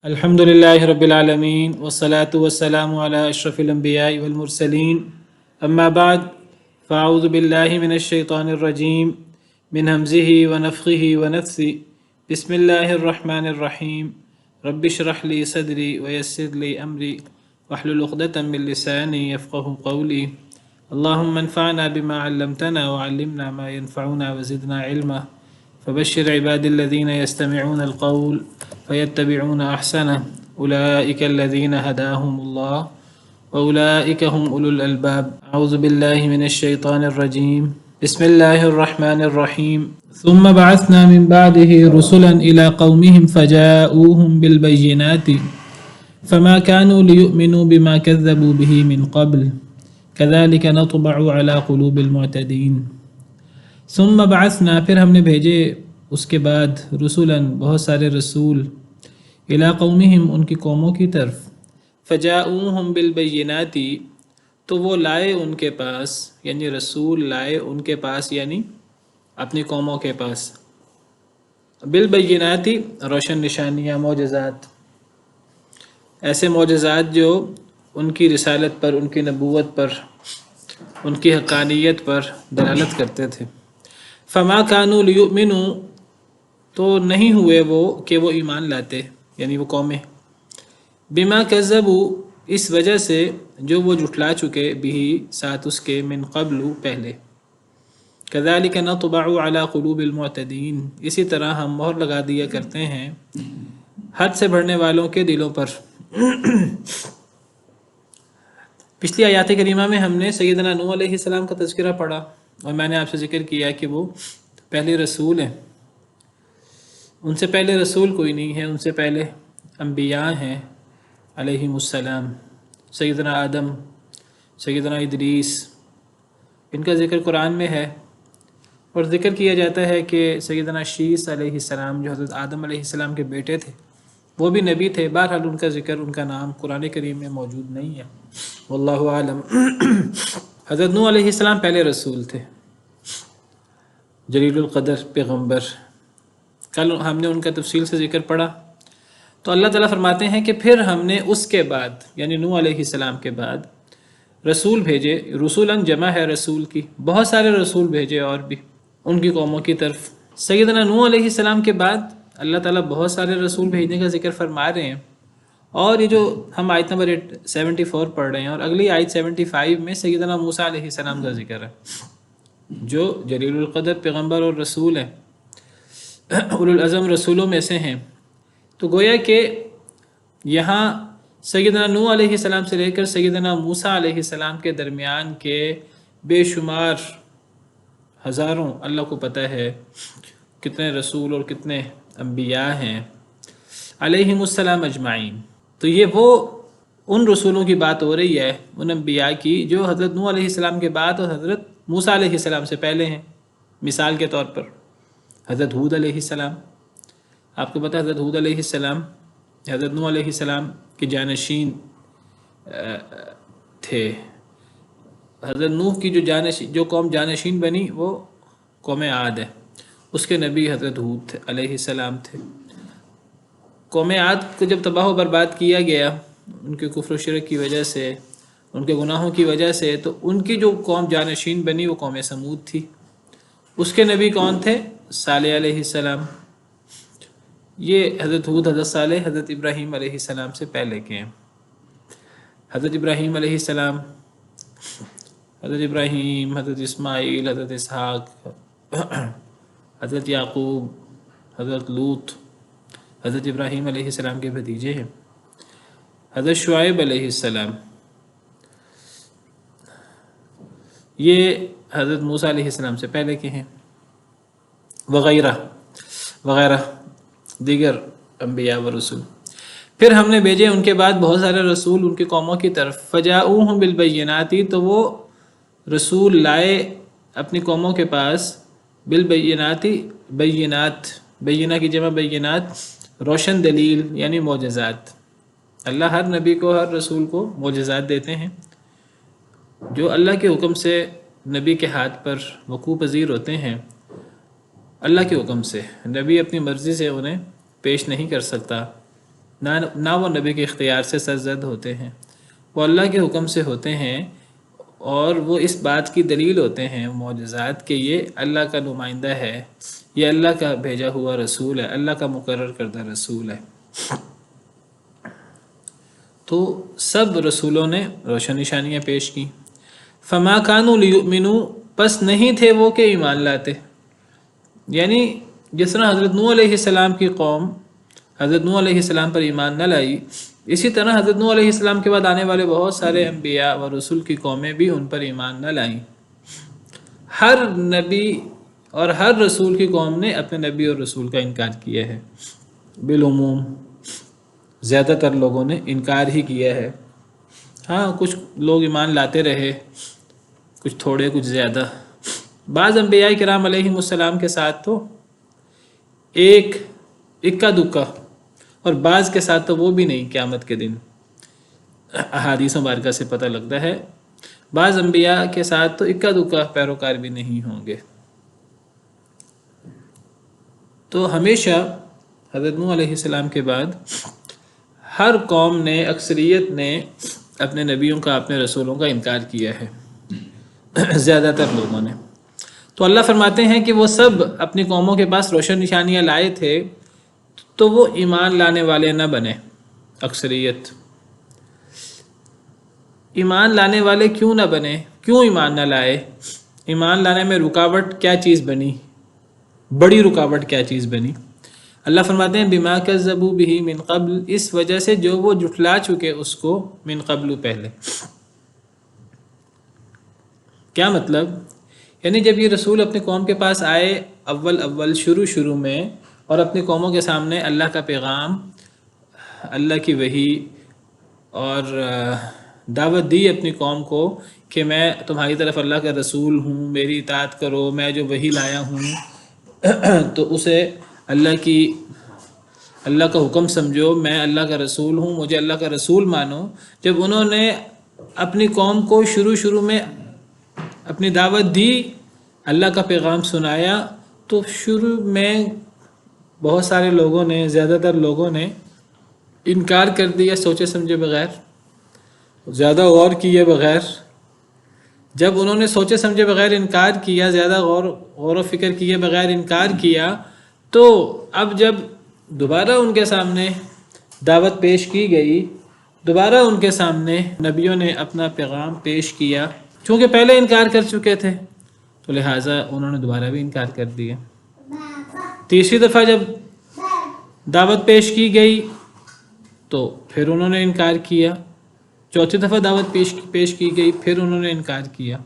الحمد لله رب العالمين والصلاة والسلام على أشرف الأنبياء والمرسلين أما بعد فأعوذ بالله من الشيطان الرجيم من همزه ونفخه ونفثه بسم الله الرحمن الرحيم رب اشرح لي صدري ويسر لي أمري واحلل عقدة من لساني يفقه قولي اللهم انفعنا بما علمتنا وعلمنا ما ينفعنا وزدنا علما فبشر عبادي الذين يستمعون القول فيتبعون أحسنه أولئك الذين هداهم الله وأولئك هم أولو الألباب أعوذ بالله من الشيطان الرجيم بسم الله الرحمن الرحيم ثم بعثنا من بعده رسلا إلى قومهم فجاءوهم بالبينات فما كانوا ليؤمنوا بما كذبوا به من قبل كذلك نطبع على قلوب المعتدين ثم بعثنا پھر ہم نے بھیجے اس کے بعد رسولاً بہت سارے رسول الی قومہم ان کی قوموں کی طرف فجاؤہم بالبینات تو وہ لائے ان کے پاس یعنی رسول لائے ان کے پاس یعنی اپنی قوموں کے پاس بالبینات روشن نشانیاں معجزات ایسے معجزات جو ان کی رسالت پر ان کی نبوت پر ان کی حقانیت پر دلالت کرتے تھے فما كانوا ليؤمنوا تو نہیں ہوئے وہ کہ وہ ایمان لاتے یعنی وہ قومیں بما كذبوا اس وجہ سے جو وہ جھٹلا چکے بھی ساتھ اس کے من قبل پہلے كذلك نطبع على قلوب المعتدين اسی طرح ہم مہر لگا دیا کرتے ہیں حد سے بڑھنے والوں کے دلوں پر پچھلی آیات کریمہ میں ہم نے سیدنا نوح علیہ السلام کا تذکرہ پڑھا اور میں نے آپ سے ذکر کیا کہ وہ پہلے رسول ہیں ان سے پہلے رسول کوئی نہیں ہے ان سے پہلے انبیاء ہیں علیہم السلام سیدنا آدم سیدنا ادریس ان کا ذکر قرآن میں ہے اور ذکر کیا جاتا ہے کہ سیدنا شیس علیہ السلام جو حضرت آدم علیہ السلام کے بیٹے تھے وہ بھی نبی تھے بہرحال ان کا ذکر ان کا نام قرآن کریم میں موجود نہیں ہے واللہ عالم حضرت نوح علیہ السلام پہلے رسول تھے جلیل القدر پیغمبر کل ہم نے ان کا تفصیل سے ذکر پڑھا تو اللہ تعالیٰ فرماتے ہیں کہ پھر ہم نے اس کے بعد یعنی نوح علیہ السلام کے بعد رسول بھیجے رسولاً جمع ہے رسول کی بہت سارے رسول بھیجے اور بھی ان کی قوموں کی طرف سیدنا نوح علیہ السلام کے بعد اللہ تعالیٰ بہت سارے رسول بھیجنے کا ذکر فرما رہے ہیں اور یہ جو ہم آیت نمبر 74 پڑھ رہے ہیں اور اگلی آیت 75 میں سیدنا موسیٰ علیہ السلام کا ذکر ہے جو جلیل القدر پیغمبر اور رسول ہیں اولو العزم رسولوں میں سے ہیں تو گویا کہ یہاں سیدنا نوح علیہ السلام سے لے کر سیدنا موسیٰ علیہ السلام کے درمیان کے بے شمار ہزاروں اللہ کو پتہ ہے کتنے رسول اور کتنے انبیاء ہیں علیہم السلام اجمعین تو یہ وہ ان رسولوں کی بات ہو رہی ہے ان انبیاء کی جو حضرت نوح علیہ السلام کے بعد اور حضرت موسیٰ علیہ السلام سے پہلے ہیں مثال کے طور پر حضرت ہود علیہ السلام آپ کو پتہ ہے حضرت ہود علیہ السلام حضرت نوح علیہ السلام کے جانشین تھے حضرت نوح کی جو قوم جانشین بنی وہ قوم عاد ہے اس کے نبی حضرت ہود علیہ السلام تھے قوم عاد کو جب تباہ و برباد کیا گیا ان کے کفر و شرک کی وجہ سے ان کے گناہوں کی وجہ سے تو ان کی جو قوم جانشین بنی وہ قوم سمود تھی اس کے نبی کون تھے صالح علیہ السلام یہ حضرت ہود حضرت صالح حضرت ابراہیم علیہ السلام سے پہلے کے ہیں حضرت ابراہیم علیہ السلام حضرت ابراہیم حضرت اسماعیل حضرت اسحاق حضرت یعقوب حضرت لوط حضرت ابراہیم علیہ السلام کے بھتیجے ہیں حضرت شعیب علیہ السلام یہ حضرت موسیٰ علیہ السلام سے پہلے کے ہیں وغیرہ وغیرہ دیگر انبیاء و رسول پھر ہم نے بھیجے ان کے بعد بہت سارے رسول ان کی قوموں کی طرف فجاؤہم بالبینات تو وہ رسول لائے اپنی قوموں کے پاس بالبینات بینہ کی جمع بینات روشن دلیل یعنی معجزات اللہ ہر نبی کو ہر رسول کو معجزات دیتے ہیں جو اللہ کے حکم سے نبی کے ہاتھ پر وقوع پذیر ہوتے ہیں اللہ کے حکم سے، نبی اپنی مرضی سے انہیں پیش نہیں کر سکتا، نہ وہ نبی کے اختیار سے سرزد ہوتے ہیں، وہ اللہ کے حکم سے ہوتے ہیں، اور وہ اس بات کی دلیل ہوتے ہیں معجزات کہ یہ اللہ کا نمائندہ ہے، یہ اللہ کا بھیجا ہوا رسول ہے، اللہ کا مقرر کردہ رسول ہے۔ تو سب رسولوں نے روشن نشانیاں پیش کی۔ فما کانوا لیؤمنوا، پس نہیں تھے وہ کہ ایمان لاتے، یعنی جس طرح حضرت نوح علیہ السلام کی قوم حضرت نوح علیہ السلام پر ایمان نہ لائی، اسی طرح حضرت نوح علیہ السلام کے بعد آنے والے بہت سارے انبیاء و رسول کی قومیں بھی ان پر ایمان نہ لائیں۔ ہر نبی اور ہر رسول کی قوم نے اپنے نبی اور رسول کا انکار کیا ہے، بالعموم زیادہ تر لوگوں نے انکار ہی کیا ہے۔ ہاں کچھ لوگ ایمان لاتے رہے، کچھ تھوڑے کچھ زیادہ۔ بعض انبیاء کرام علیہم السلام کے ساتھ تو ایک اکا دکا، اور بعض کے ساتھ تو وہ بھی نہیں، قیامت کے دن احادیث مبارکہ سے پتہ لگتا ہے بعض انبیاء کے ساتھ تو اکا دکا پیروکار بھی نہیں ہوں گے۔ تو ہمیشہ حضرت نوح علیہ السلام کے بعد ہر قوم نے، اکثریت نے اپنے نبیوں کا، اپنے رسولوں کا انکار کیا ہے، زیادہ تر لوگوں نے۔ تو اللہ فرماتے ہیں کہ وہ سب اپنی قوموں کے پاس روشن نشانیاں لائے تھے، تو وہ ایمان لانے والے نہ بنے۔ اکثریت ایمان لانے والے کیوں نہ بنے؟ کیوں ایمان نہ لائے؟ ایمان لانے میں رکاوٹ کیا چیز بنی؟ بڑی رکاوٹ کیا چیز بنی؟ اللہ فرماتے ہیں بما کذبوا به من قبل، اس وجہ سے جو وہ جھٹلا چکے اس کو، من قبل پہلے۔ کیا مطلب؟ یعنی جب یہ رسول اپنی قوم کے پاس آئے اول شروع میں، اور اپنی قوموں کے سامنے اللہ کا پیغام، اللہ کی وحی اور دعوت دی اپنی قوم کو کہ میں تمہاری طرف اللہ کا رسول ہوں، میری اطاعت کرو، میں جو وحی لایا ہوں تو اسے اللہ کا حکم سمجھو، میں اللہ کا رسول ہوں، مجھے اللہ کا رسول مانو۔ جب انہوں نے اپنی قوم کو شروع میں اپنی دعوت دی، اللہ کا پیغام سنایا، تو شروع میں بہت سارے لوگوں نے، زیادہ تر لوگوں نے انکار کر دیا، سوچے سمجھے بغیر، زیادہ غور کیے بغیر۔ جب انہوں نے سوچے سمجھے بغیر انکار کیا، زیادہ غور و فکر کیے بغیر انکار کیا، تو اب جب دوبارہ ان کے سامنے دعوت پیش کی گئی، دوبارہ ان کے سامنے نبیوں نے اپنا پیغام پیش کیا، چونکہ پہلے انکار کر چکے تھے تو لہٰذا انہوں نے دوبارہ بھی انکار کر دیا۔ تیسری دفعہ جب دعوت پیش کی گئی تو پھر انہوں نے انکار کیا، چوتھی دفعہ دعوت پیش کی گئی، پھر انہوں نے انکار کیا۔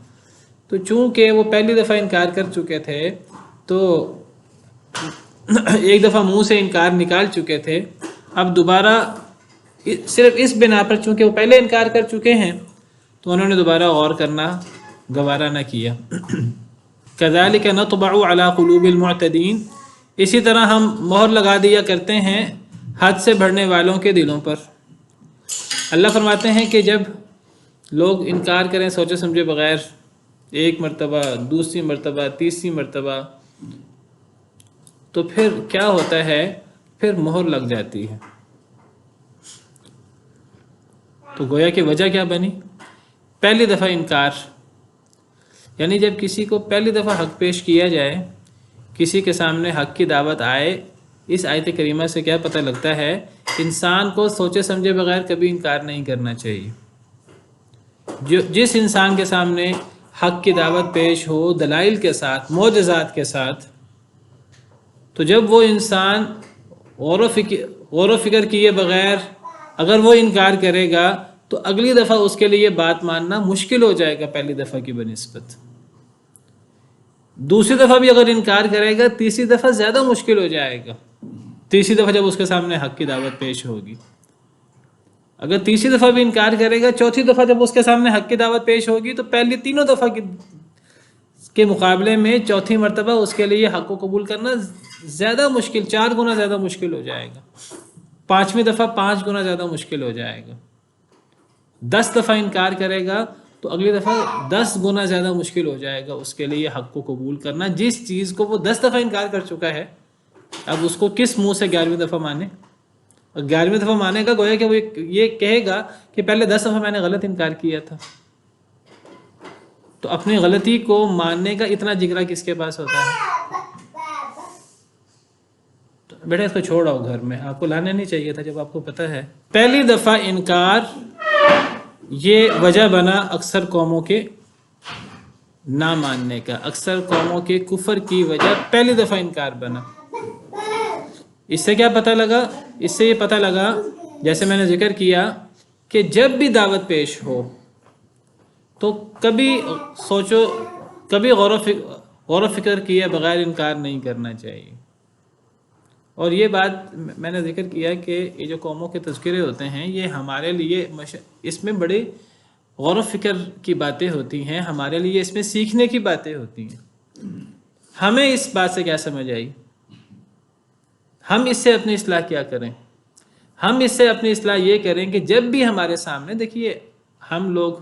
تو چونکہ وہ پہلی دفعہ انکار کر چکے تھے، تو ایک دفعہ منہ سے انکار نکال چکے تھے، اب دوبارہ صرف اس بنا پر چونکہ وہ پہلے انکار کر چکے ہیں تو انہوں نے دوبارہ غور کرنا گوارا نہ کیا۔ کذالک نطبع علی قلوب المعتدین، اسی طرح ہم مہر لگا دیا کرتے ہیں حد سے بڑھنے والوں کے دلوں پر۔ اللہ فرماتے ہیں کہ جب لوگ انکار کریں سوچے سمجھے بغیر، ایک مرتبہ، دوسری مرتبہ، تیسری مرتبہ، تو پھر کیا ہوتا ہے؟ پھر مہر لگ جاتی ہے۔ تو گویا کہ وجہ کیا بنی؟ پہلی دفعہ انکار، یعنی جب کسی کو پہلی دفعہ حق پیش کیا جائے، کسی کے سامنے حق کی دعوت آئے، اس آیت کریمہ سے کیا پتہ لگتا ہے؟ انسان کو سوچے سمجھے بغیر کبھی انکار نہیں کرنا چاہیے۔ جس انسان کے سامنے حق کی دعوت پیش ہو دلائل کے ساتھ، معجزات کے ساتھ، تو جب وہ انسان غور و فکر کیے بغیر اگر وہ انکار کرے گا تو اگلی دفعہ اس کے لیے بات ماننا مشکل ہو جائے گا پہلی دفعہ کی بنسبت۔ دوسری دفعہ بھی اگر انکار کرے گا، تیسری دفعہ زیادہ مشکل ہو جائے گا۔ تیسری دفعہ جب اس کے سامنے حق کی دعوت پیش ہوگی، اگر تیسری دفعہ بھی انکار کرے گا، چوتھی دفعہ جب اس کے سامنے حق کی دعوت پیش ہوگی تو پہلی تینوں دفعہ کے مقابلے میں چوتھی مرتبہ اس کے لیے حق کو قبول کرنا زیادہ مشکل، 4 گنا زیادہ مشکل ہو جائے گا۔ 5ویں دفعہ 5 گنا زیادہ مشکل ہو جائے گا۔ 10 دفعہ انکار کرے گا تو اگلی دفعہ 10 گنا زیادہ مشکل ہو جائے گا اس کے لیے حق کو قبول کرنا۔ جس چیز کو وہ 10 دفعہ انکار کر چکا ہے، اب اس کو کس منہ سے 11ویں دفعہ مانے؟ 11ویں دفعہ مانے گا گویا کہ وہ یہ کہے گا کہ پہلے 10 دفعہ میں نے غلط انکار کیا تھا. تو اپنی غلطی کو ماننے کا اتنا جگرا کس کے پاس ہوتا ہے؟ تو بیٹا اس کو چھوڑ آؤ گھر میں، آپ کو لانا نہیں چاہیے تھا جب آپ کو پتہ ہے. پہلی دفعہ انکار یہ وجہ بنا اکثر قوموں کے نہ ماننے کا، اکثر قوموں کے کفر کی وجہ پہلی دفعہ انکار بنا. اس سے کیا پتہ لگا؟ اس سے یہ پتہ لگا جیسے میں نے ذکر کیا کہ جب بھی دعوت پیش ہو تو کبھی سوچو، کبھی غور و فکر کیے بغیر انکار نہیں کرنا چاہیے. اور یہ بات میں نے ذکر کیا کہ یہ جو قوموں کے تذکرے ہوتے ہیں یہ ہمارے لیے اس میں بڑی غور و فکر کی باتیں ہوتی ہیں، ہمارے لیے اس میں سیکھنے کی باتیں ہوتی ہیں. ہمیں اس بات سے کیا سمجھ آئی؟ ہم اس سے اپنی اصلاح کیا کریں؟ ہم اس سے اپنی اصلاح یہ کریں کہ جب بھی ہمارے سامنے، دیکھیے ہم لوگ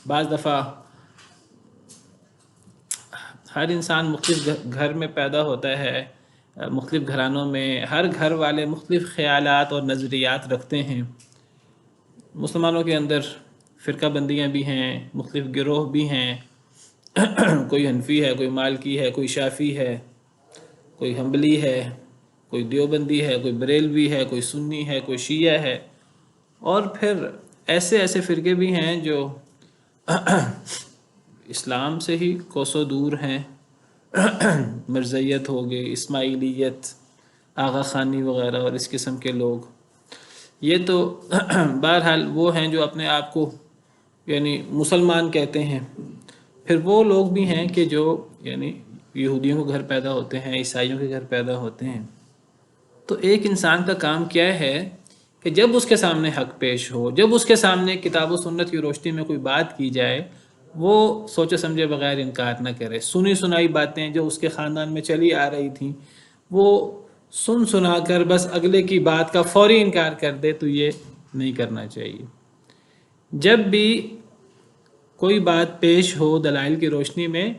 بعض دفعہ، ہر انسان مختلف گھر میں پیدا ہوتا ہے، مختلف گھرانوں میں، ہر گھر والے مختلف خیالات اور نظریات رکھتے ہیں. مسلمانوں کے اندر فرقہ بندیاں بھی ہیں، مختلف گروہ بھی ہیں، کوئی حنفی ہے، کوئی مالکی ہے، کوئی شافعی ہے، کوئی حنبلی ہے، کوئی دیوبندی ہے، کوئی بریلوی ہے، کوئی سنی ہے، کوئی شیعہ ہے، اور پھر ایسے فرقے بھی ہیں جو اسلام سے ہی کوسوں دور ہیں. مرزیت ہو گئی، اسماعیلیت، آغا خانی وغیرہ اور اس قسم کے لوگ. یہ تو بہرحال وہ ہیں جو اپنے آپ کو یعنی مسلمان کہتے ہیں. پھر وہ لوگ بھی ہیں کہ جو یعنی یہودیوں کے گھر پیدا ہوتے ہیں، عیسائیوں کے گھر پیدا ہوتے ہیں. تو ایک انسان کا کام کیا ہے کہ جب اس کے سامنے حق پیش ہو، جب اس کے سامنے کتاب و سنت کی روشنی میں کوئی بات کی جائے، وہ سوچے سمجھے بغیر انکار نہ کرے. سنی سنائی باتیں جو اس کے خاندان میں چلی آ رہی تھیں وہ سنا کر بس اگلے کی بات کا فوری انکار کر دے، تو یہ نہیں کرنا چاہیے. جب بھی کوئی بات پیش ہو دلائل کی روشنی میں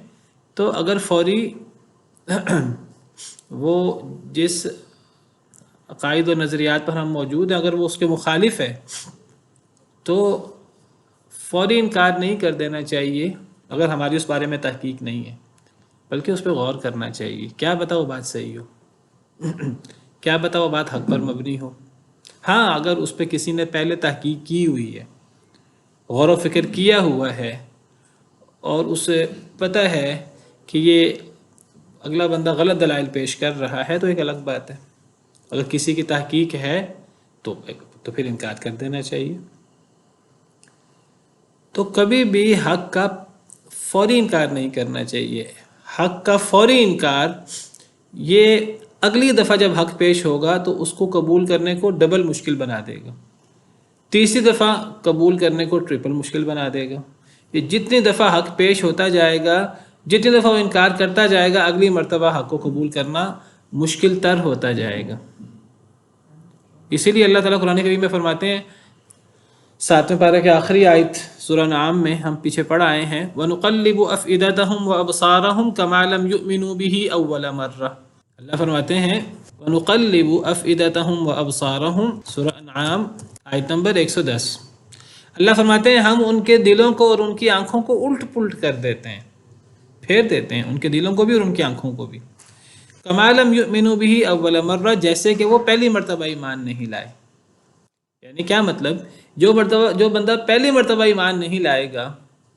تو اگر فوری وہ جس عقائد و نظریات پر ہم موجود ہیں اگر وہ اس کے مخالف ہے تو فوری انکار نہیں کر دینا چاہیے اگر ہماری اس بارے میں تحقیق نہیں ہے، بلکہ اس پہ غور کرنا چاہیے. کیا پتہ وہ بات صحیح ہو، کیا پتہ وہ بات حق پر مبنی ہو. ہاں اگر اس پہ کسی نے پہلے تحقیق کی ہوئی ہے، غور و فکر کیا ہوا ہے اور اسے پتہ ہے کہ یہ اگلا بندہ غلط دلائل پیش کر رہا ہے تو ایک الگ بات ہے. اگر کسی کی تحقیق ہے تو پھر انکار کر دینا چاہیے. تو کبھی بھی حق کا فوری انکار نہیں کرنا چاہیے. حق کا فوری انکار یہ اگلی دفعہ جب حق پیش ہوگا تو اس کو قبول کرنے کو ڈبل مشکل بنا دے گا، تیسری دفعہ قبول کرنے کو ٹرپل مشکل بنا دے گا. یہ جتنی دفعہ حق پیش ہوتا جائے گا، جتنی دفعہ وہ انکار کرتا جائے گا، اگلی مرتبہ حق کو قبول کرنا مشکل تر ہوتا جائے گا. اسی لیے اللہ تعالیٰ قرآن کریم میں فرماتے ہیں، 7ویں پارہ کے آخری آیت سورہ انعام میں ہم پیچھے پڑھ آئے ہیں، وَنُقَلِّبُ أَفْئِدَتَهُمْ وَأَبْصَارَهُمْ كَمَا لَمْ يُؤْمِنُوا بِهِ أَوَّلَ مَرَّةٍ. اللہ فرماتے ہیں وَنُقَلِّبُ أَفْئِدَتَهُمْ وَأَبْصَارَهُمْ، سورہ انعام آیت نمبر 110. اللہ فرماتے ہیں ہم ان کے دلوں کو اور ان کی آنکھوں کو الٹ پلٹ کر دیتے ہیں، پھیر دیتے ہیں، ان کے دلوں کو بھی اور ان کی آنکھوں کو بھی. کما لم یؤمنوا به اول مرہ، جیسے کہ وہ پہلی مرتبہ ایمان نہیں لائے. یعنی کیا مطلب؟ جو بندہ پہلی مرتبہ ایمان نہیں لائے گا،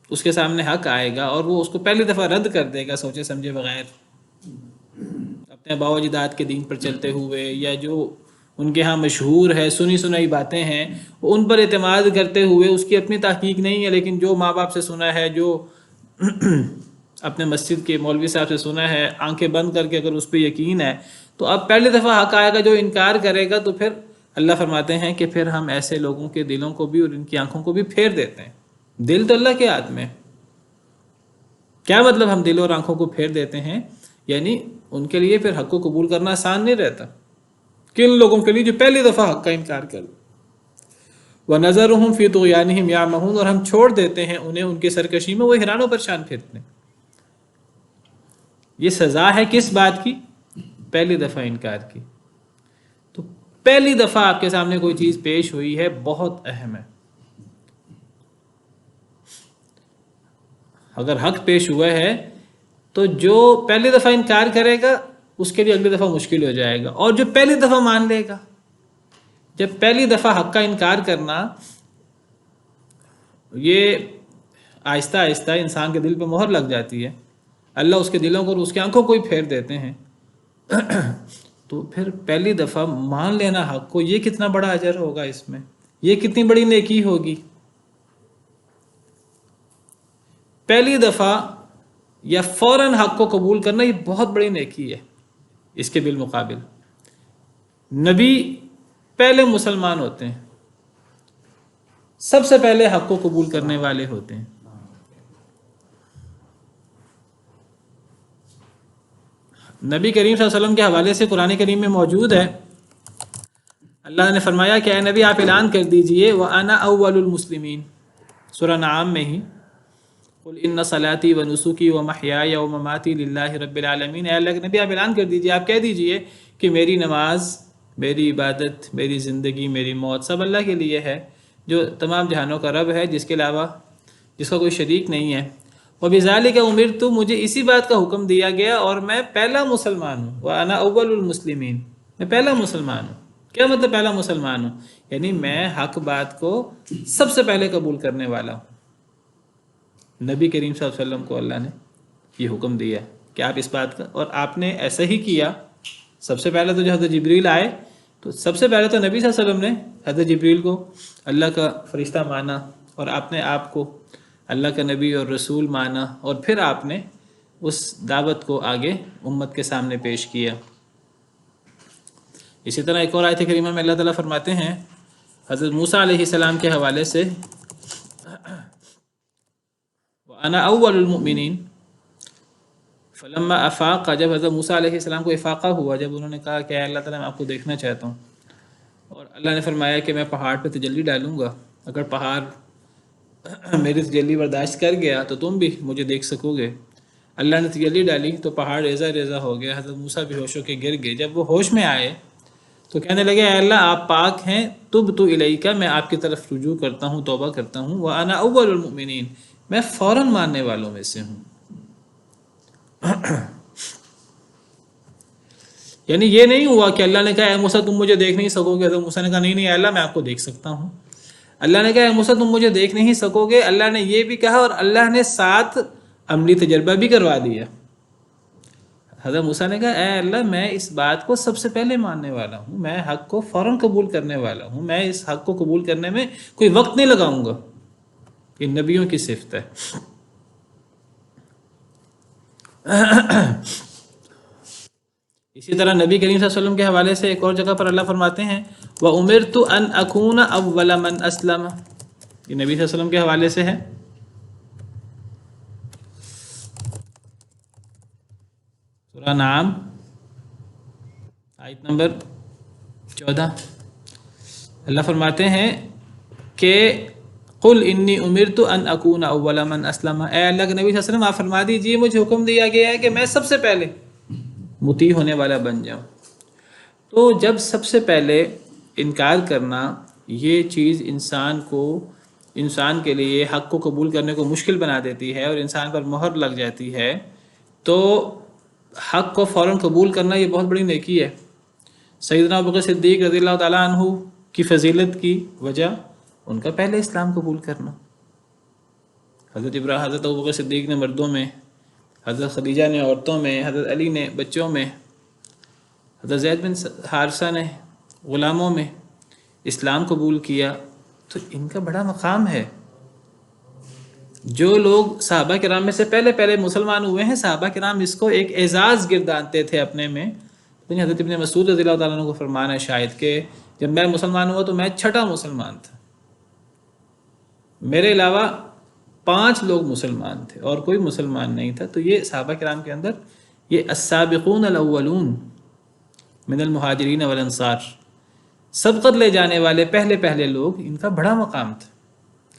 اس کے سامنے حق آئے گا اور وہ اس کو پہلی دفعہ رد کر دے گا سوچے سمجھے بغیر، اپنے آباء و اجداد کے دین پر چلتے ہوئے، یا جو ان کے ہاں مشہور ہے سنی سنائی باتیں ہیں وہ ان پر اعتماد کرتے ہوئے، اس کی اپنی تحقیق نہیں ہے لیکن جو ماں باپ سے سنا ہے، جو اپنے مسجد کے مولوی صاحب سے سنا ہے، آنکھیں بند کر کے اگر اس پہ یقین ہے تو اب پہلی دفعہ حق آئے گا، جو انکار کرے گا تو پھر اللہ فرماتے ہیں کہ پھر ہم ایسے لوگوں کے دلوں کو بھی اور ان کی آنکھوں کو بھی پھیر دیتے ہیں. دل تو اللہ کے ہاتھ میں. کیا مطلب ہم دل اور آنکھوں کو پھیر دیتے ہیں؟ یعنی ان کے لیے پھر حق کو قبول کرنا آسان نہیں رہتا. کن لوگوں کے لیے؟ جو پہلی دفعہ حق کا انکار کر. وَنَذَرُهُمْ فِي طُغْيَانِهِمْ يَعْمَهُونَ، اور ہم چھوڑ دیتے ہیں انہیں ان کی سرکشی میں وہ حیران و پریشان پھرتے ہیں. یہ سزا ہے کس بات کی؟ پہلی دفعہ انکار کی. تو پہلی دفعہ آپ کے سامنے کوئی چیز پیش ہوئی ہے بہت اہم ہے. اگر حق پیش ہوا ہے تو جو پہلی دفعہ انکار کرے گا اس کے لیے اگلی دفعہ مشکل ہو جائے گا، اور جو پہلی دفعہ مان لے گا. جب پہلی دفعہ حق کا انکار کرنا، یہ آہستہ آہستہ انسان کے دل پہ مہر لگ جاتی ہے، اللہ اس کے دلوں کو اور اس کی آنکھوں کو ہی پھیر دیتے ہیں. تو پھر پہلی دفعہ مان لینا حق کو، یہ کتنا بڑا اجر ہوگا، اس میں یہ کتنی بڑی نیکی ہوگی. پہلی دفعہ یا فوراً حق کو قبول کرنا یہ بہت بڑی نیکی ہے. اس کے بالمقابل نبی پہلے مسلمان ہوتے ہیں، سب سے پہلے حق کو قبول کرنے والے ہوتے ہیں. نبی کریم صلی اللہ علیہ وسلم کے حوالے سے قرآن کریم میں موجود ہے، اللہ نے فرمایا کہ اے نبی آپ اعلان کر دیجئے وَأَنَا أَوَّلُ الْمُسْلِمِينَ، سورہ نعام میں ہی، قُلْ إِنَّ صَلَاتِي وَنُسُكِي وَمَحْيَايَ وَمَمَاتِي لِلَّهِ رَبِّ الْعَالَمِينَ. اے اللہ کے نبی آپ اعلان کر دیجئے، آپ کہہ دیجئے کہ میری نماز، میری عبادت، میری زندگی، میری موت سب اللہ کے لیے ہے، جو تمام جہانوں کا رب ہے، جس کے علاوہ جس کا کوئی شریک نہیں ہے. وَبِذَلِكَ أُمِرْتُ، مجھے اسی بات کا حکم دیا گیا اور میں پہلا مسلمان ہوں. وَأَنَا أَوَّلُ الْمُسْلِمِينَ، میں پہلا مسلمان ہوں. کیا مطلب پہلا مسلمان ہوں؟ یعنی میں حق بات کو سب سے پہلے قبول کرنے والا ہوں. نبی کریم صلی اللہ علیہ وسلم کو اللہ نے یہ حکم دیا کہ آپ اس بات کا، اور آپ نے ایسا ہی کیا. سب سے پہلے تو جو حضرت جبریل آئے تو سب سے پہلے تو نبی صلی اللہ علیہ وسلم نے حضرت جبریل کو اللہ کا فرشتہ مانا، اور آپ نے آپ کو اللہ کا نبی اور رسول مانا، اور پھر آپ نے اس دعوت کو آگے امت کے سامنے پیش کیا. اسی طرح ایک اور آیت کریمہ میں اللہ تعالیٰ فرماتے ہیں حضرت موسیٰ علیہ السلام کے حوالے سے، وَأَنَا أَوَّلُ الْمُؤْمِنِينَ فَلَمَّا أَفَاقَ، جب حضرت موسیٰ علیہ السلام کو افاقہ ہوا، جب انہوں نے کہا کہ اے اللہ تعالیٰ میں آپ کو دیکھنا چاہتا ہوں، اور اللہ نے فرمایا کہ میں پہاڑ پہ تجلی ڈالوں گا، اگر پہاڑ میری تجلی برداشت کر گیا تو تم بھی مجھے دیکھ سکو گے. اللہ نے تجلی ڈالی تو پہاڑ ریزہ ریزہ ہو گیا، حضرت موسیٰ بھی ہوش ہو کے گر گئے. جب وہ ہوش میں آئے تو کہنے لگے اے اللہ آپ پاک ہیں، تبت الیک، میں آپ کی طرف رجوع کرتا ہوں، توبہ کرتا ہوں. وَأَنَا أَوَّلُ الْمُؤْمِنِينَ، میں فوراً ماننے والوں میں سے ہوں. یعنی یہ نہیں ہوا کہ اللہ نے کہا اے موسیٰ تم مجھے دیکھ نہیں سکو گے، حضرت موسیٰ نے کہا نہیں نہیں اے اللہ میں آپ کو دیکھ سکتا ہوں. اللہ نے کہا اے موسیٰ تم مجھے دیکھ نہیں سکو گے، اللہ نے یہ بھی کہا اور اللہ نے ساتھ عملی تجربہ بھی کروا دیا. حضرت موسیٰ نے کہا اے اللہ میں اس بات کو سب سے پہلے ماننے والا ہوں، میں حق کو فوراً قبول کرنے والا ہوں، میں اس حق کو قبول کرنے میں کوئی وقت نہیں لگاؤں گا. یہ نبیوں کی صفت ہے. اسی طرح نبی کریم صلی اللہ علیہ وسلم کے حوالے سے ایک اور جگہ پر اللہ فرماتے ہیں وَأُمِرْتُ أَنْ أَكُونَ أَوَّلَ مَنْ أَسْلَمَ، یہ نبی صلی اللہ علیہ وسلم کے حوالے سے ہے. سورہ نعام آیت نمبر 14، اللہ فرماتے ہیں کہ قُلْ إِنِّي أُمِرْتُ أَنْ أَكُونَ أَوَّلَ مَنْ أَسْلَمَ، اے اللہ کے نبی صلی اللہ علیہ وسلم آپ فرما دیجئے مجھے حکم دیا گیا ہے کہ میں سب سے پہلے مطیع ہونے والا بن جاؤں. تو جب سب سے پہلے انکار کرنا یہ چیز انسان کے لیے حق کو قبول کرنے کو مشکل بنا دیتی ہے اور انسان پر مہر لگ جاتی ہے، تو حق کو فوراً قبول کرنا یہ بہت بڑی نیکی ہے. سیدنا ابوبکر صدیق رضی اللہ تعالیٰ عنہ کی فضیلت کی وجہ ان کا پہلے اسلام قبول کرنا. حضرت ابوبکر صدیق نے مردوں میں، حضرت خدیجہ نے عورتوں میں، حضرت علی نے بچوں میں، حضرت زید بن حارثہ نے غلاموں میں اسلام قبول کیا. تو ان کا بڑا مقام ہے. جو لوگ صحابہ کرام میں سے پہلے مسلمان ہوئے ہیں، صحابہ کرام اس کو ایک اعزاز گردانتے تھے اپنے میں. حضرت ابن مسعود رضی اللہ تعالیٰ عنہ کو فرمان ہے شاید کہ جب میں مسلمان ہوا تو میں چھٹا مسلمان تھا، میرے علاوہ 5 لوگ مسلمان تھے اور کوئی مسلمان نہیں تھا. تو یہ صحابہ کرام کے اندر یہ السابقون الاولون من المہاجرین والانصار، سبقت لے جانے والے پہلے لوگ، ان کا بڑا مقام تھا.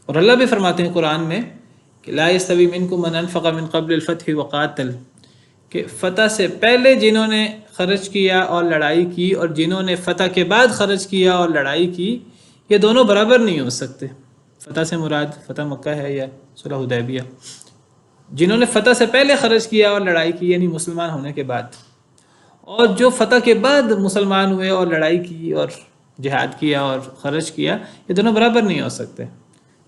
اور اللہ بھی فرماتے ہیں قرآن میں کہ لا یستوی منکم من انفق من قبل الفتح وقاتل، کہ فتح سے پہلے جنہوں نے خرچ کیا اور لڑائی کی اور جنہوں نے فتح کے بعد خرچ کیا اور لڑائی کی، یہ دونوں برابر نہیں ہو سکتے۔ فتح سے مراد فتح مکہ ہے یا صلح حدیبیہ؟ جنہوں نے فتح سے پہلے خرچ کیا اور لڑائی کی یعنی مسلمان ہونے کے بعد، اور جو فتح کے بعد مسلمان ہوئے اور لڑائی کی اور جہاد کیا اور خرچ کیا، یہ دونوں برابر نہیں ہو سکتے۔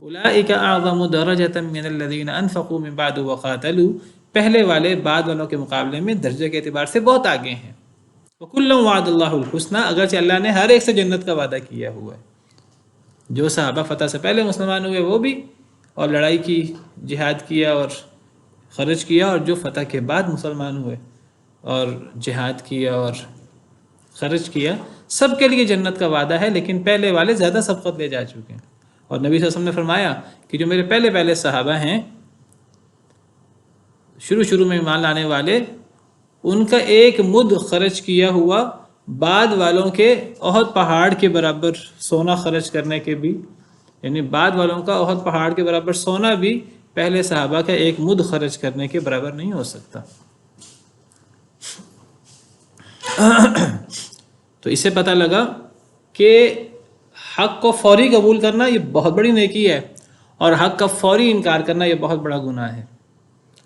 اولئک اعظم درجۃ من الذین انفقوا من بعد وقاتلوا، پہلے والے بعد والوں کے مقابلے میں درجے کے اعتبار سے بہت آگے ہیں۔ وَكُلًّا وَعَدَ اللَّهُ الْحُسْنَى، اگرچہ اللہ نے ہر ایک سے جنت کا وعدہ کیا ہوا ہے۔ جو صحابہ فتح سے پہلے مسلمان ہوئے وہ بھی، اور لڑائی کی، جہاد کیا اور خرچ کیا، اور جو فتح کے بعد مسلمان ہوئے اور جہاد کیا اور خرچ کیا، سب کے لیے جنت کا وعدہ ہے، لیکن پہلے والے زیادہ سبقت لے جا چکے ہیں۔ اور نبی صلی اللہ علیہ وسلم نے فرمایا کہ جو میرے پہلے صحابہ ہیں، شروع میں ایمان لانے والے، ان کا ایک مد خرچ کیا ہوا بعد والوں کے احد پہاڑ کے برابر سونا خرچ کرنے کے بھی، یعنی بعد والوں کا احد پہاڑ کے برابر سونا بھی پہلے صحابہ کا ایک مد خرچ کرنے کے برابر نہیں ہو سکتا۔ تو اس سے پتہ لگا کہ حق کو فوری قبول کرنا یہ بہت بڑی نیکی ہے، اور حق کا فوری انکار کرنا یہ بہت بڑا گناہ ہے۔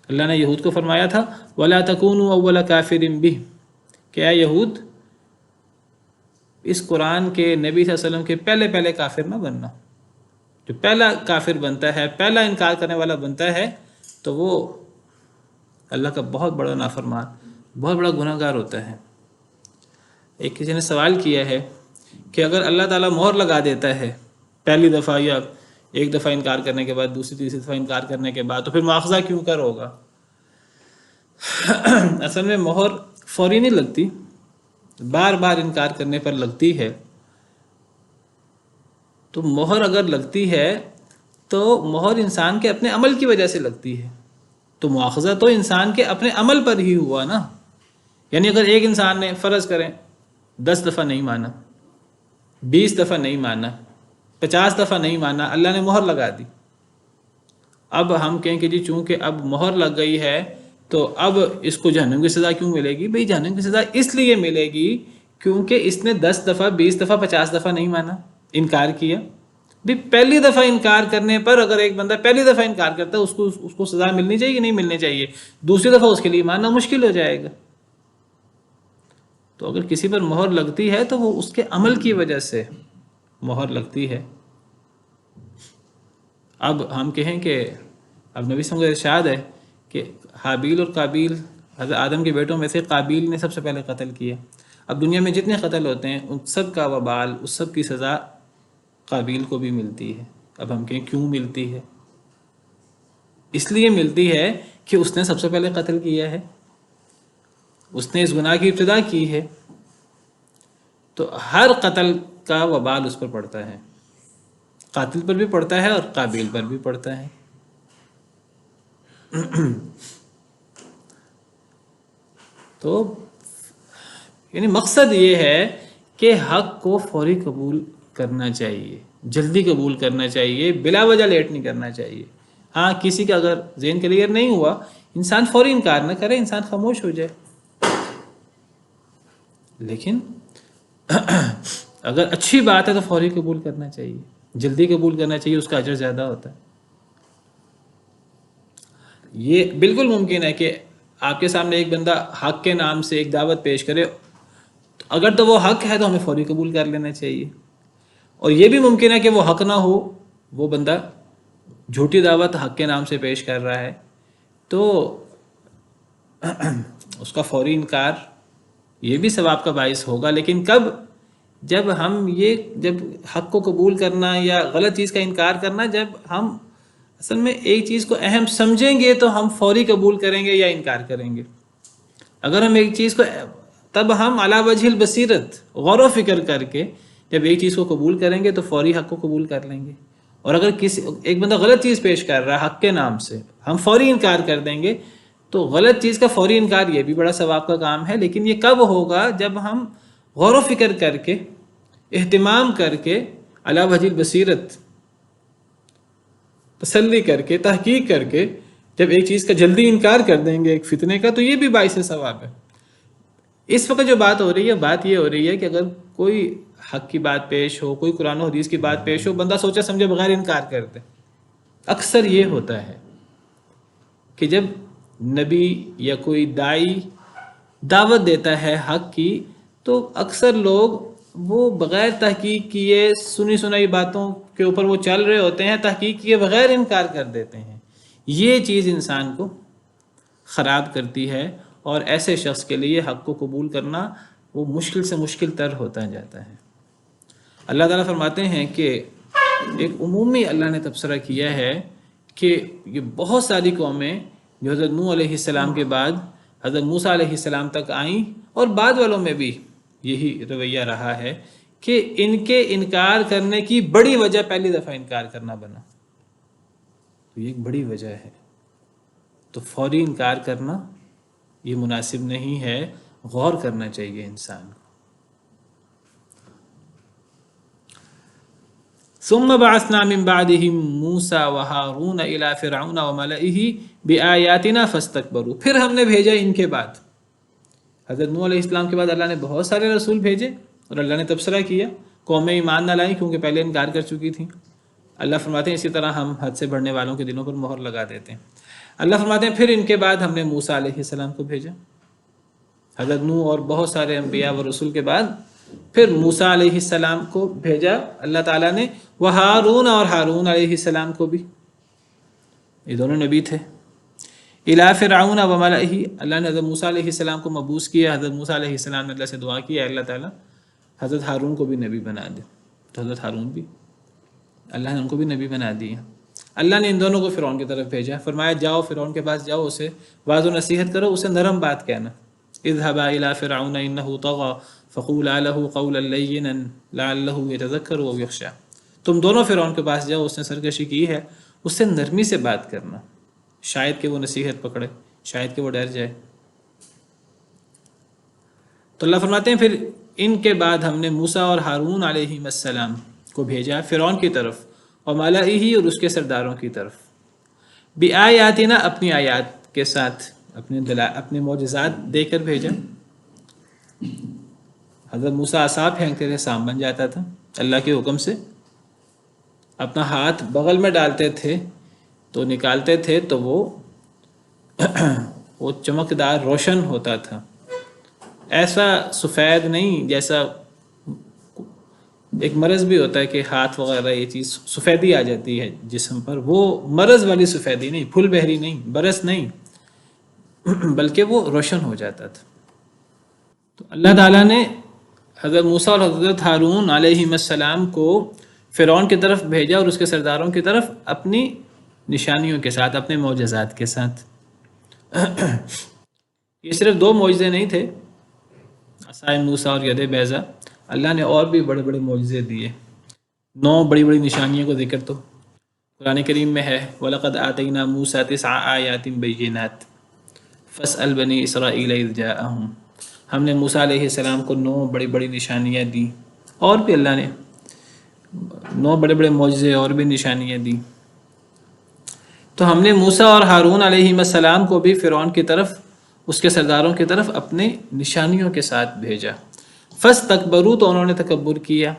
اللہ نے یہود کو فرمایا تھا وَلَا تَكُونُوا أَوَّلَ كَافِرٍ بِهِ، کہ اے یہود اس قرآن کے نبی صلی اللہ علیہ وسلم کے پہلے کافر نہ بننا۔ جو پہلا کافر بنتا ہے، پہلا انکار کرنے والا بنتا ہے، تو وہ اللہ کا بہت بڑا نافرمان، بہت بڑا گناہ گار ہوتا ہے۔ ایک کسی نے سوال کیا ہے کہ اگر اللہ تعالیٰ مہر لگا دیتا ہے پہلی دفعہ یا ایک دفعہ انکار کرنے کے بعد، دوسری تیسری دفعہ انکار کرنے کے بعد، تو پھر مواخذہ کیوں کر ہوگا؟ اصل میں مہر فوری نہیں لگتی، بار بار انکار کرنے پر لگتی ہے۔ تو مہر اگر لگتی ہے تو مہر انسان کے اپنے عمل کی وجہ سے لگتی ہے، تو مواخذہ تو انسان کے اپنے عمل پر ہی ہوا نا۔ یعنی اگر ایک انسان نے فرض کریں 10 دفعہ نہیں مانا، 20 دفعہ نہیں مانا، 50 دفعہ نہیں مانا، اللہ نے مہر لگا دی، اب ہم کہیں کہ جی چونکہ اب مہر لگ گئی ہے تو اب اس کو جہنم کی سزا کیوں ملے گی؟ بھئی جہنم کی سزا اس لیے ملے گی کیونکہ اس نے 10 دفعہ 20 دفعہ 50 دفعہ نہیں مانا، انکار کیا۔ بھی پہلی دفعہ انکار کرنے پر اگر ایک بندہ پہلی دفعہ انکار کرتا ہے اس کو سزا ملنی چاہیے کہ نہیں ملنی چاہیے؟ دوسری دفعہ اس کے لیے ماننا مشکل ہو جائے گا۔ تو اگر کسی پر مہر لگتی ہے تو وہ اس کے عمل کی وجہ سے مہر لگتی ہے۔ اب ہم کہیں کہ اب نبی صلی اللہ علیہ وسلم کا ارشاد ہے کہ حابیل اور قابیل، حضرت آدم کے بیٹوں میں سے قابیل نے سب سے پہلے قتل کیا۔ اب دنیا میں جتنے قتل ہوتے ہیں ان سب کا وبال، اس سب کی سزا قابیل کو بھی ملتی ہے۔ اب ہم کہیں کیوں ملتی ہے؟ اس لیے ملتی ہے کہ اس نے سب سے پہلے قتل کیا ہے، اس نے اس گناہ کی ابتدا کی ہے، تو ہر قتل کا وبال اس پر پڑتا ہے، قاتل پر بھی پڑتا ہے اور قابیل پر بھی پڑتا ہے۔ تو یعنی مقصد یہ ہے کہ حق کو فوری قبول کرنا چاہیے، جلدی قبول کرنا چاہیے، بلا وجہ لیٹ نہیں کرنا چاہیے۔ ہاں کسی کا اگر ذہن کلیئر نہیں ہوا، انسان فوری انکار نہ کرے، انسان خاموش ہو جائے۔ لیکن اگر اچھی بات ہے تو فوری قبول کرنا چاہیے، جلدی قبول کرنا چاہیے، اس کا اجر زیادہ ہوتا ہے۔ یہ بالکل ممکن ہے کہ آپ کے سامنے ایک بندہ حق کے نام سے ایک دعوت پیش کرے، اگر تو وہ حق ہے تو ہمیں فوری قبول کر لینا چاہیے، اور یہ بھی ممکن ہے کہ وہ حق نہ ہو، وہ بندہ جھوٹی دعوت حق کے نام سے پیش کر رہا ہے، تو اس کا فوری انکار یہ بھی ثواب کا باعث ہوگا۔ لیکن کب؟ جب حق کو قبول کرنا یا غلط چیز کا انکار کرنا، جب ہم اصل میں ایک چیز کو اہم سمجھیں گے تو ہم فوری قبول کریں گے یا انکار کریں گے۔ اگر ہم ایک چیز کو، تب ہم علی وجہ البصیرت، غور و فکر کر کے جب ایک چیز کو قبول کریں گے تو فوری حق کو قبول کر لیں گے۔ اور اگر ایک بندہ غلط چیز پیش کر رہا ہے حق کے نام سے، ہم فوری انکار کر دیں گے، تو غلط چیز کا فوری انکار یہ بھی بڑا ثواب کا کام ہے۔ لیکن یہ کب ہوگا؟ جب ہم غور و فکر کر کے، اہتمام کر کے، علی وجہ البصیرت، تسلی کر کے، تحقیق کر کے جب ایک چیز کا جلدی انکار کر دیں گے ایک فتنے کا، تو یہ بھی باعث ثواب ہے۔ اس وقت جو بات ہو رہی ہے، بات یہ ہو رہی ہے کہ اگر کوئی حق کی بات پیش ہو، کوئی قرآن و حدیث کی بات پیش ہو، بندہ سوچا سمجھے بغیر انکار کر دے۔ اکثر یہ ہوتا ہے کہ جب نبی یا کوئی داعی دعوت دیتا ہے حق کی، تو اکثر لوگ وہ بغیر تحقیق کیے سنی سنائی باتوں کے اوپر وہ چل رہے ہوتے ہیں، تحقیق کیے بغیر انکار کر دیتے ہیں۔ یہ چیز انسان کو خراب کرتی ہے، اور ایسے شخص کے لیے حق کو قبول کرنا وہ مشکل سے مشکل تر ہوتا جاتا ہے۔ اللہ تعالیٰ فرماتے ہیں کہ ایک عمومی اللہ نے تبصرہ کیا ہے کہ یہ بہت ساری قومیں جو حضرت نوح علیہ السلام کے بعد حضرت موسیٰ علیہ السلام تک آئیں، اور بعد والوں میں بھی یہی رویہ رہا ہے کہ ان کے انکار کرنے کی بڑی وجہ پہلی دفعہ انکار کرنا بنا، تو یہ ایک بڑی وجہ ہے۔ تو فوری انکار کرنا یہ مناسب نہیں ہے، غور کرنا چاہیے انسان کو۔ ثم بعثنا من بعدهم موسى وهارون الى فرعون وملئه بآياتنا فاستكبروا، پھر ہم نے بھیجا ان کے بعد، حضرت نوح علیہ السلام کے بعد اللہ نے بہت سارے رسول بھیجے، اور اللہ نے تبصرہ کیا، قومیں ایمان نہ لائیں کیونکہ پہلے انکار کر چکی تھیں۔ اللہ فرماتے ہیں اسی طرح ہم حد سے بڑھنے والوں کے دلوں پر مہر لگا دیتے ہیں۔ اللہ فرماتے ہیں پھر ان کے بعد ہم نے موسیٰ علیہ السلام کو بھیجا، حضرت نوح اور بہت سارے انبیاء و رسول کے بعد پھر موسیٰ علیہ السلام کو بھیجا اللہ تعالیٰ نے، وہارون اور ہارون علیہ السلام کو بھی، یہ دونوں نبی تھے۔ الی فرعون وملئہ، اللہ نے حضرت موسیٰ علیہ السلام کو مبعوث کیا، حضرت موسیٰ علیہ السلام نے اللہ سے دعا کیا اللہ تعالیٰ حضرت ہارون کو بھی نبی بنا دے، تو حضرت ہارون بھی اللہ نے ان کو بھی نبی بنا دیا۔ اللہ نے ان دونوں کو فرعون کی طرف بھیجا، فرمایا جاؤ فرعون کے پاس جاؤ، اسے واضح و نصیحت کرو، اسے نرم بات کہنا، اذهبا الى فرعون انه طغى فقولا له قولا لینا لعله يتذكر او يخشى، تم دونوں فرعون کے پاس جاؤ، اس نے سرکشی کی ہے، اس سے نرمی سے بات کرنا، شاید کہ وہ نصیحت پکڑے، شاید کہ وہ ڈر جائے۔ تو اللہ فرماتے ہیں پھر ان کے بعد ہم نے موسیٰ اور ہارون علیہ السلام کو بھیجا فرعون کی طرف، اور ملئہ اور اس کے سرداروں کی طرف، بآیاتنا اپنی آیات کے ساتھ، اپنے معجزات دے کر بھیجا۔ حضرت موسیٰ عصا پھینکتے تھے، سام بن جاتا تھا اللہ کے حکم سے، اپنا ہاتھ بغل میں ڈالتے تھے تو نکالتے تھے تو وہ چمکدار روشن ہوتا تھا، ایسا سفید نہیں جیسا ایک مرض بھی ہوتا ہے کہ ہاتھ وغیرہ یہ چیز سفیدی آ جاتی ہے جسم پر، وہ مرض والی سفیدی نہیں، پھول بہری نہیں، برس نہیں، بلکہ وہ روشن ہو جاتا تھا۔ تو اللہ تعالیٰ نے حضرت موسیٰ اور حضرت ہارون علیہ السلام کو فرعون کی طرف بھیجا اور اس کے سرداروں کی طرف اپنی نشانیوں کے ساتھ، اپنے معجزات کے ساتھ۔ یہ صرف 2 معجزے نہیں تھے، عصائے موسیٰ اور ید بیضا، اللہ نے اور بھی بڑے بڑے معجزے دیے، 9 بڑی بڑی نشانیوں کو ذکر تو قرآن کریم میں ہے، وَلَقَدْ آتَيْنَا مُوسَىٰ 9 آیَاتٍ بَيِّنَاتٍ فَاسْأَلْ بَنِي إِسْرَائِیلَ إِذْ جَاءَهُمْ، ہم نے موسیٰ علیہ السلام کو 9 بڑی بڑی نشانیاں دی، اور بھی اللہ نے 9 بڑے بڑے معجزے اور بھی نشانیاں دی۔ تو ہم نے موسیٰ اور ہارون علیہ السلام کو بھی فرعون کی طرف، اس کے سرداروں کی طرف اپنے نشانیوں کے ساتھ بھیجا۔ فاستکبروا، تو انہوں نے تکبر کیا،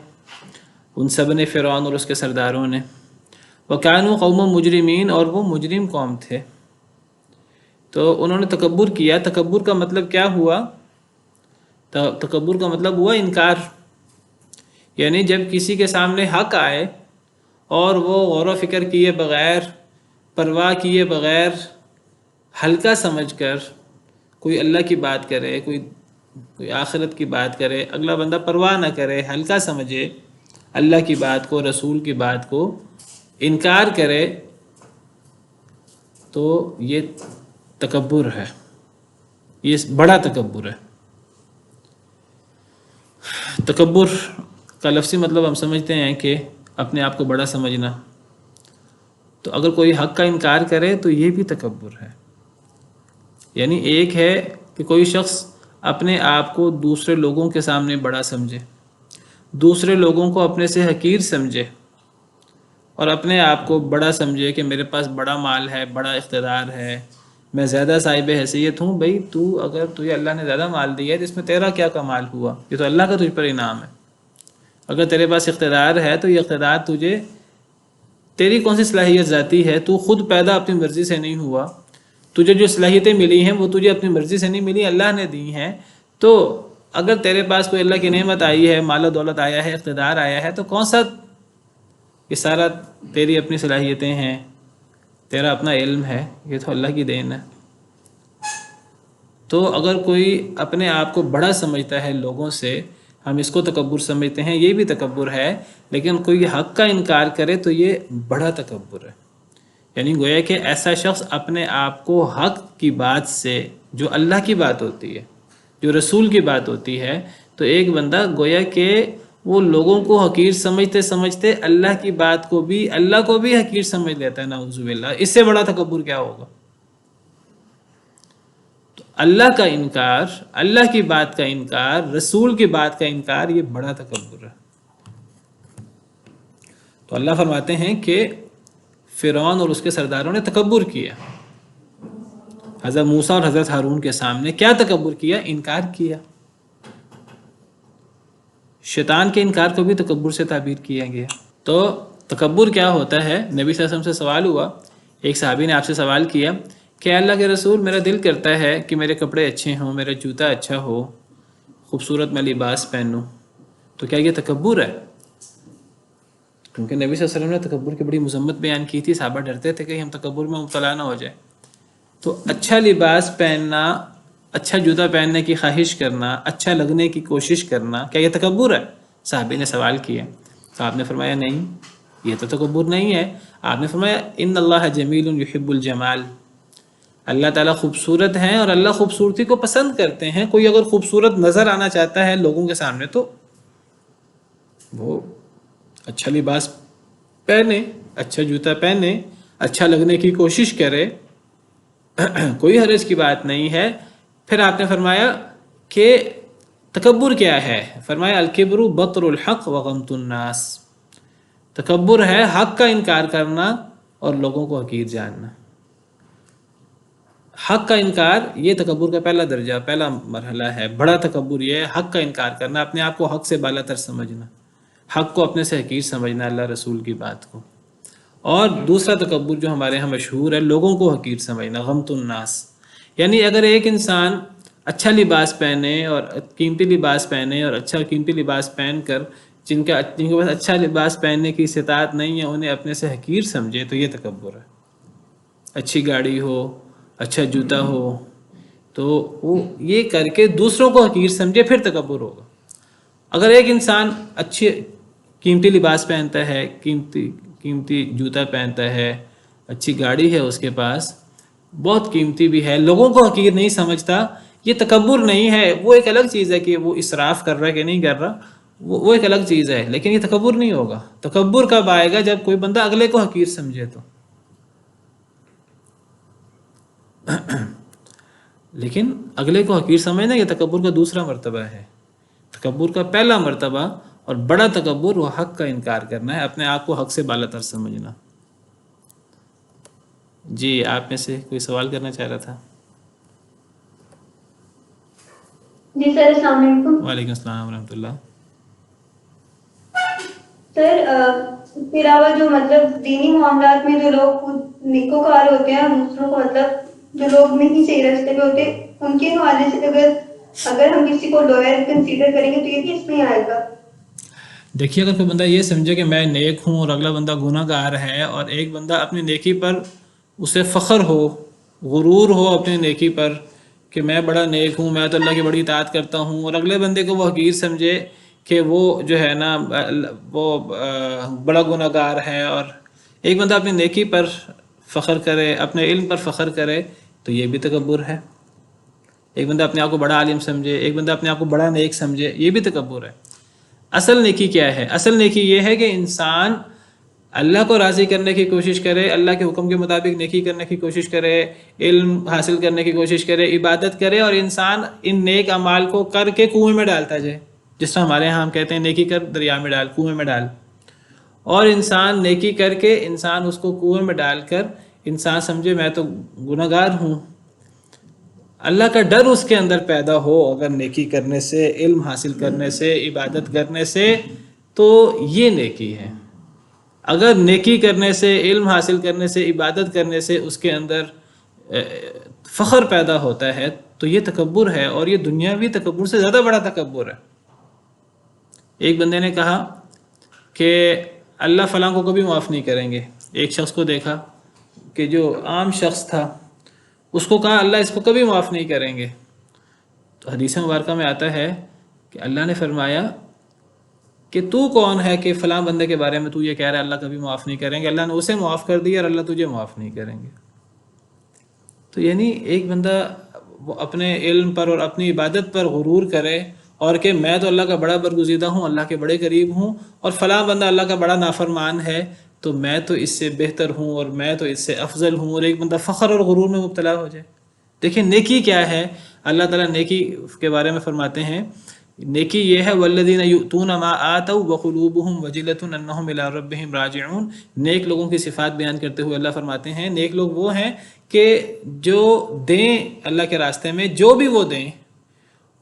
ان سب نے، فرعون اور اس کے سرداروں نے، وکانوا قوما مجرمین، اور وہ مجرم قوم تھے۔ تو انہوں نے تکبر کیا۔ تکبر کا مطلب کیا ہوا؟ تکبر کا مطلب ہوا انکار، یعنی جب کسی کے سامنے حق آئے اور وہ غور و فکر کیے بغیر، پرواہ کیے بغیر، ہلکا سمجھ کر کوئی اللہ کی بات کرے، کوئی آخرت کی بات کرے، اگلا بندہ پرواہ نہ کرے، ہلکا سمجھے اللہ کی بات کو، رسول کی بات کو، انکار کرے، تو یہ تکبر ہے، یہ بڑا تکبر ہے۔ تکبر کا لفظی مطلب ہم سمجھتے ہیں کہ اپنے آپ کو بڑا سمجھنا، تو اگر کوئی حق کا انکار کرے تو یہ بھی تکبر ہے۔ یعنی ایک ہے کہ کوئی شخص اپنے آپ کو دوسرے لوگوں کے سامنے بڑا سمجھے، دوسرے لوگوں کو اپنے سے حقیر سمجھے، اور اپنے آپ کو بڑا سمجھے کہ میرے پاس بڑا مال ہے، بڑا اقتدار ہے، میں زیادہ صاحب حیثیت ہوں. بھائی اگر تجھے اللہ نے زیادہ مال دیا ہے تو اس میں تیرا کیا کمال ہوا؟ یہ تو اللہ کا تجھ پر انعام ہے. اگر تیرے پاس اقتدار ہے تو یہ اقتدار تیری کون سی صلاحیت ذاتی ہے؟ تو خود پیدا اپنی مرضی سے نہیں ہوا. تجھے جو صلاحیتیں ملی ہیں وہ تجھے اپنی مرضی سے نہیں ملی، اللہ نے دی ہیں. تو اگر تیرے پاس کوئی اللہ کی نعمت آئی ہے، مال و دولت آیا ہے، اقتدار آیا ہے، تو کون سا یہ سارا تیری اپنی صلاحیتیں ہیں، تیرا اپنا علم ہے؟ یہ تو اللہ کی دین ہے. تو اگر کوئی اپنے آپ کو بڑا سمجھتا ہے لوگوں سے، ہم اس کو تکبر سمجھتے ہیں، یہ بھی تکبر ہے. لیکن کوئی حق کا انکار کرے تو یہ بڑا تکبر ہے. یعنی گویا کہ ایسا شخص اپنے آپ کو حق کی بات سے، جو اللہ کی بات ہوتی ہے، جو رسول کی بات ہوتی ہے، تو ایک بندہ گویا کہ وہ لوگوں کو حقیر سمجھتے سمجھتے اللہ کی بات کو بھی، اللہ کو بھی حقیر سمجھ لیتا ہے. نعوذ باللہ. اس سے بڑا تکبر کیا ہوگا؟ تو اللہ کا انکار، اللہ کی بات کا انکار، رسول کی بات کا انکار، یہ بڑا تکبر ہے. تو اللہ فرماتے ہیں کہ فرعون اور اس کے سرداروں نے تکبر کیا. حضرت موسیٰ اور حضرت ہارون کے سامنے کیا تکبر کیا؟ انکار کیا. شیطان کے انکار کو بھی تکبر سے تعبیر کیا گیا. تو تکبر کیا ہوتا ہے؟ نبی صلی اللہ علیہ وسلم سے سوال ہوا، ایک صحابی نے آپ سے سوال کیا کہ اللہ کے رسول، میرا دل کرتا ہے کہ میرے کپڑے اچھے ہوں، میرا جوتا اچھا ہو، خوبصورت میں لباس پہنوں، تو کیا یہ تکبر ہے؟ کیونکہ نبی صلی اللہ علیہ وسلم نے تکبر کی بڑی مذمت بیان کی تھی. صحابہ ڈرتے تھے کہ ہم تکبر میں مبتلا نہ ہو جائے. تو اچھا لباس پہننا، اچھا جوتا پہننے کی خواہش کرنا، اچھا لگنے کی کوشش کرنا، کیا یہ تکبر ہے؟ صحابی نے سوال کیا. تو آپ نے فرمایا نہیں، یہ تو تکبر نہیں ہے. آپ نے فرمایا ان اللہ جمیل یحب الجمال، اللہ تعالیٰ خوبصورت ہیں اور اللہ خوبصورتی کو پسند کرتے ہیں. کوئی اگر خوبصورت نظر آنا چاہتا ہے لوگوں کے سامنے تو وہ اچھا لباس پہنے، اچھا جوتا پہنے، اچھا لگنے کی کوشش کرے، کوئی حرج کی بات نہیں ہے. پھر آپ نے فرمایا کہ تکبر کیا ہے؟ فرمایا الکبر بطر الحق وغمط الناس، تکبر ہے حق کا انکار کرنا اور لوگوں کو حقیر جاننا. حق کا انکار یہ تکبر کا پہلا درجہ، پہلا مرحلہ ہے. بڑا تکبر یہ ہے حق کا انکار کرنا، اپنے آپ کو حق سے بالا تر سمجھنا، حق کو اپنے سے حقیر سمجھنا، اللہ رسول کی بات کو. اور دوسرا تکبر جو ہمارے ہاں مشہور ہے، لوگوں کو حقیر سمجھنا، غمط الناس. یعنی اگر ایک انسان اچھا لباس پہنے اور قیمتی لباس پہنے اور اچھا قیمتی لباس پہن کر جن کے پاس اچھا لباس پہننے کی استطاعت نہیں ہے انہیں اپنے سے حقیر سمجھے تو یہ تکبر ہے. اچھی گاڑی ہو، اچھا جوتا ہو تو وہ یہ کر کے دوسروں کو حقیر سمجھے، پھر تکبر ہوگا. اگر ایک انسان اچھی قیمتی لباس پہنتا ہے، قیمتی جوتا پہنتا ہے، اچھی گاڑی ہے اس کے پاس، بہت قیمتی بھی ہے، لوگوں کو حقیر نہیں سمجھتا، یہ تکبر نہیں ہے. وہ ایک الگ چیز ہے کہ وہ اسراف کر رہا ہے کہ نہیں کر رہا، وہ ایک الگ چیز ہے، لیکن یہ تکبر نہیں ہوگا. تکبر کب آئے گا؟ جب کوئی بندہ اگلے کو حقیر سمجھے تو. لیکن اگلے کو حقیر سمجھنا یہ تکبر کا دوسرا مرتبہ ہے. تکبر کا پہلا مرتبہ اور بڑا تکبر وہ حق کا انکار کرنا ہے، اپنے آپ کو حق سے بالا تر سمجھنا. جی آپ میں سے کوئی سوال کرنا چاہ رہا تھا؟ جی سر السلام علیکم. وعلیکم السلام ورحمۃ اللہ. سر اس کے علاوہ جو مطلب دینی معاملات میں جو لوگ نیکوکار ہوتے ہیں، دوسروں کو مطلب جو لوگ نہیں صحیح راستے پہ ہوتے، ان کے حوالے سے اگر ہم کسی کو لوئر کنسیڈر کریں گے تو یہ بھی اس میں آئے گا. دیکھیے اگر کوئی بندہ یہ سمجھے کہ میں نیک ہوں اور اگلا بندہ گناہ گار ہے، اور ایک بندہ اپنی نیکی پر اسے فخر ہو، غرور ہو اپنی نیکی پر کہ میں بڑا نیک ہوں، میں تو اللہ کی بڑی اطاعت کرتا ہوں، اور اگلے بندے کو وہ حقیر سمجھے کہ وہ جو ہے نا وہ بڑا گناہ گار ہے، اور ایک بندہ اپنی نیکی پر فخر کرے، اپنے علم پر فخر کرے، تو یہ بھی تکبر ہے. ایک بندہ اپنے آپ کو بڑا عالم سمجھے، ایک بندہ اپنے آپ کو بڑا نیک سمجھے، یہ بھی تکبر ہے. اصل نیکی کیا ہے؟ اصل نیکی یہ ہے کہ انسان اللہ کو راضی کرنے کی کوشش کرے، اللہ کے حکم کے مطابق نیکی کرنے کی کوشش کرے، علم حاصل کرنے کی کوشش کرے، عبادت کرے، اور انسان ان نیک اعمال کو کر کے کنویں میں ڈالتا جائے. جس طرح ہمارے ہاں ہم کہتے ہیں نیکی کر دریا میں ڈال، کنویں میں ڈال. اور انسان نیکی کر کے انسان اس کو کنویں میں ڈال کر انسان سمجھے میں تو گناہگار ہوں، اللہ کا ڈر اس کے اندر پیدا ہو اگر نیکی کرنے سے، علم حاصل کرنے سے، عبادت کرنے سے، تو یہ نیکی ہے۔ اگر نیکی کرنے سے، علم حاصل کرنے سے، عبادت کرنے سے اس کے اندر فخر پیدا ہوتا ہے تو یہ تکبر ہے، اور یہ دنیاوی تکبر سے زیادہ بڑا تکبر ہے۔ ایک بندے نے کہا کہ اللہ فلاں کو کبھی معاف نہیں کریں گے۔ ایک شخص کو دیکھا کہ جو عام شخص تھا، اس کو کہا اللہ اس کو کبھی معاف نہیں کریں گے۔ تو حدیث مبارکہ میں آتا ہے کہ اللہ نے فرمایا کہ تو کون ہے کہ فلاں بندے کے بارے میں تو یہ کہہ رہا ہے اللہ کبھی معاف نہیں کریں گے؟ اللہ نے اسے معاف کر دیا اور اللہ تجھے معاف نہیں کریں گے۔ تو یعنی ایک بندہ وہ اپنے علم پر اور اپنی عبادت پر غرور کرے اور کہ میں تو اللہ کا بڑا برگزیدہ ہوں، اللہ کے بڑے قریب ہوں، اور فلاں بندہ اللہ کا بڑا نافرمان ہے تو میں تو اس سے بہتر ہوں اور میں تو اس سے افضل ہوں، اور ایک بندہ فخر اور غرور میں مبتلا ہو جائے۔ دیکھیں نیکی کیا ہے، اللہ تعالیٰ نیکی کے بارے میں فرماتے ہیں نیکی یہ ہے والذین یؤتون ما آتوا وقلوبهم وجلۃ انہم الی ربہم راجعون۔ نیک لوگوں کی صفات بیان کرتے ہوئے اللہ فرماتے ہیں نیک لوگ وہ ہیں کہ جو دیں اللہ کے راستے میں، جو بھی وہ دیں،